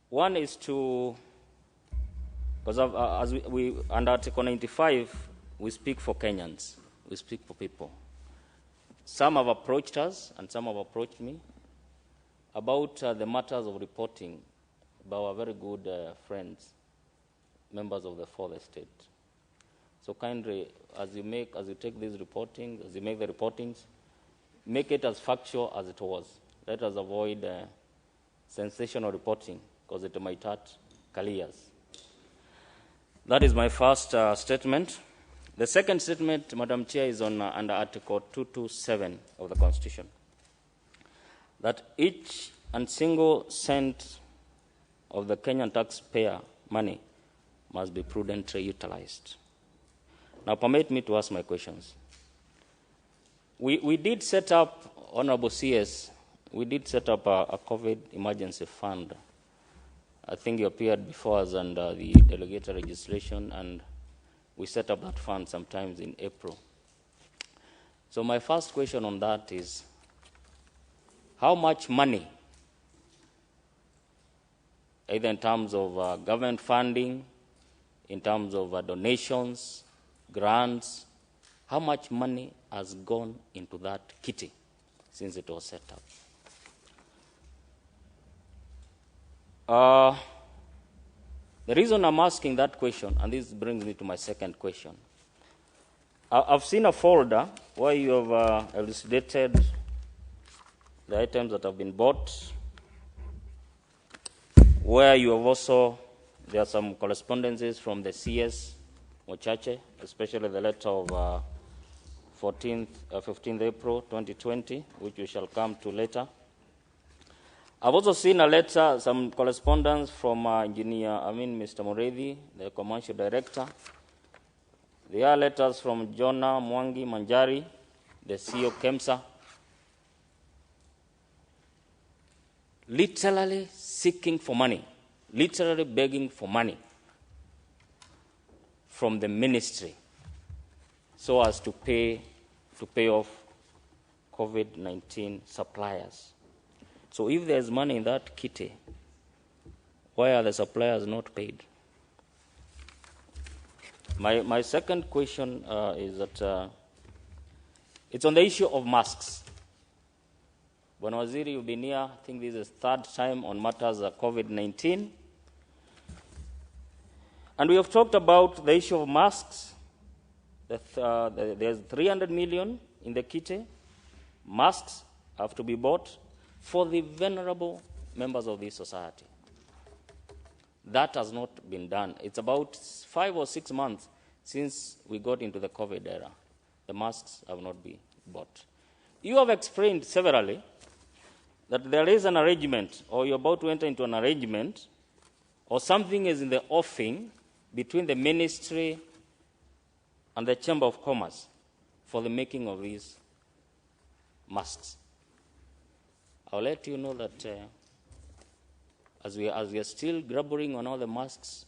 One is to, because as we under Article 95, we speak for Kenyans, we speak for people. Some have approached us and some have approached me about the matters of reporting by our very good friends, members of the fourth estate. So kindly, as you take these reporting, as you make the reportings, make it as factual as it was. Let us avoid sensational reporting, because it might hurt careers. That is my first statement. The second statement, Madam Chair, is on under Article 227 of the Constitution, that each and single cent of the Kenyan taxpayer money must be prudently utilized. Now, permit me to ask my questions. We did set up, Honorable CS, we did set up a COVID emergency fund. I think you appeared before us under the delegated legislation, and we set up that fund sometimes in April. So my first question on that is, how much money, either in terms of government funding, in terms of donations, grants, how much money has gone into that kitty since it was set up? The reason I'm asking that question, and this brings me to my second question, I've seen a folder where you have elucidated the items that have been bought, where you have also, there are some correspondences from the CS Mochache, especially the letter of 15th April 2020, which we shall come to later. I've also seen a letter, some correspondence from Mr. Muredi, the commercial director. There are letters from Jonah Mwangi Manjari, the CEO KEMSA, literally seeking for money, literally begging for money from the ministry so as to pay off COVID-19 suppliers. So if there's money in that kitty, why are the suppliers not paid? My second question is that it's on the issue of masks. Bwana Waziri, you've been here, I think this is the third time on matters of COVID-19. And we have talked about the issue of masks. There's 300 million in the kitty. Masks have to be bought for the vulnerable members of this society. That has not been done. It's about 5 or 6 months since we got into the COVID era. The masks have not been bought. You have explained severally that there is an arrangement, or you're about to enter into an arrangement, or something is in the offing between the ministry and the Chamber of Commerce for the making of these masks. I'll let you know that as we are still grubbing on how the masks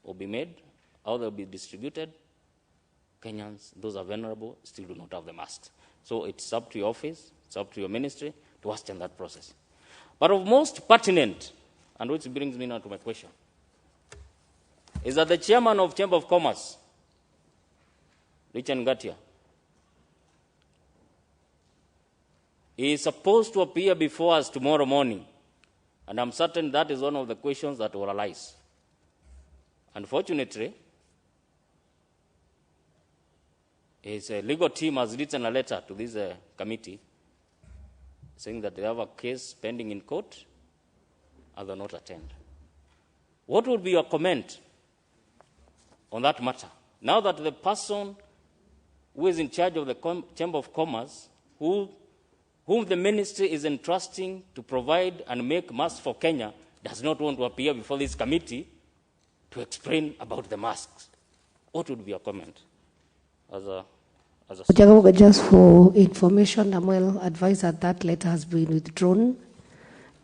will be made, how they'll be distributed, Kenyans, those are vulnerable, still do not have the masks. So it's up to your office, it's up to your ministry to hasten that process. But of most pertinent, and which brings me now to my question, is that the chairman of Chamber of Commerce, Richard Ngatia, he is supposed to appear before us tomorrow morning, and I'm certain that is one of the questions that will arise. Unfortunately, his legal team has written a letter to this committee saying that they have a case pending in court and will not attend. What would be your comment on that matter? Now that the person who is in charge of the Chamber of Commerce, whom the ministry is entrusting to provide and make masks for Kenya, does not want to appear before this committee to explain about the masks. What would be your comment? Just for information, I'm well advised that letter has been withdrawn,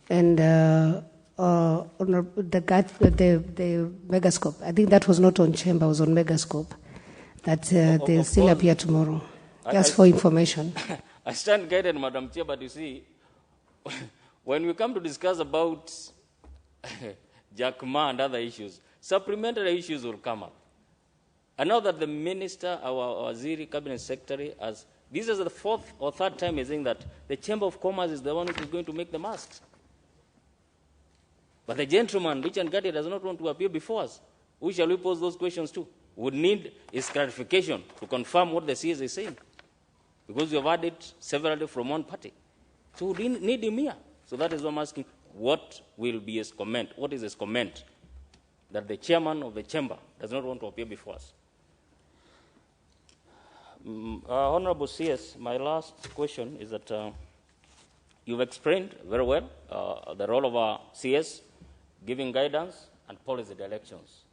and the Megascope, I think that was not on Chamber, it was on Megascope, that they still appear tomorrow. Just for information. I stand guided, Madam Chair, but you see, when we come to discuss about Jack Ma and other issues, supplementary issues will come up. And now that the minister, our Waziri Cabinet Secretary, this is the fourth or third time he's saying that the Chamber of Commerce is the one who is going to make the masks. But the gentleman, Richard Ngatia, does not want to appear before us. Who shall we pose those questions to? Would need his clarification to confirm what the CS is saying. Because we have heard it severally from one party. So we need him here. So that is why I'm asking, what will be his comment? What is his comment that the chairman of the chamber does not want to appear before us? Honorable CS, my last question is that you've explained very well the role of our CS, giving guidance and policy directions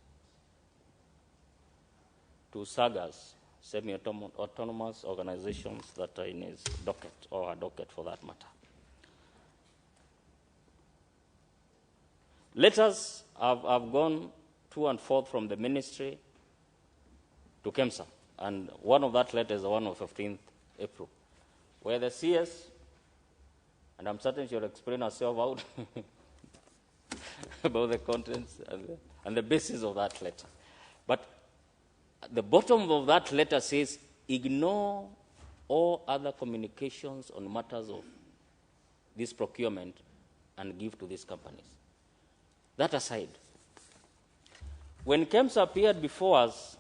to sagas, semi-autonomous organizations that are in his docket, or her docket for that matter. Letters have gone to and forth from the ministry to KEMSA, and one of that letters is the one of 15th April, where the CS, and I'm certain she'll explain herself out about the contents and the basis of that letter. But the bottom of that letter says, ignore all other communications on matters of this procurement and give to these companies. That aside, when KEMSA appeared before us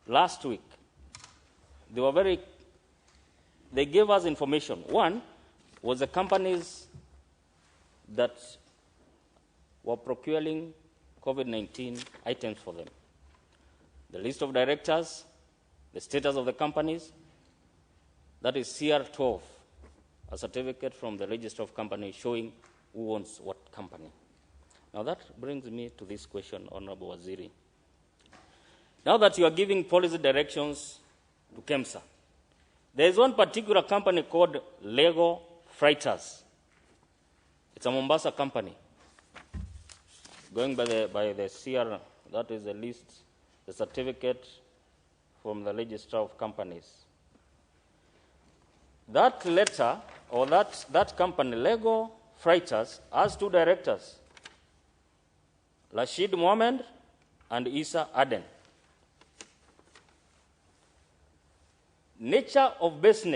last week, they gave us information. One was the companies that were procuring COVID-19 items for them. The list of directors, the status of the companies, that is CR12, a certificate from the register of companies showing who owns what company. Now that brings me to this question, Honorable Waziri. Now that you are giving policy directions to KEMSA, there is one particular company called Lego Freighters. It's a Mombasa company. Going by the CR, that is the list, the certificate from the register of companies. That letter, or that company, Lego Freighters, has two directors, Rashid Mohammed and Isa Aden. Nature of business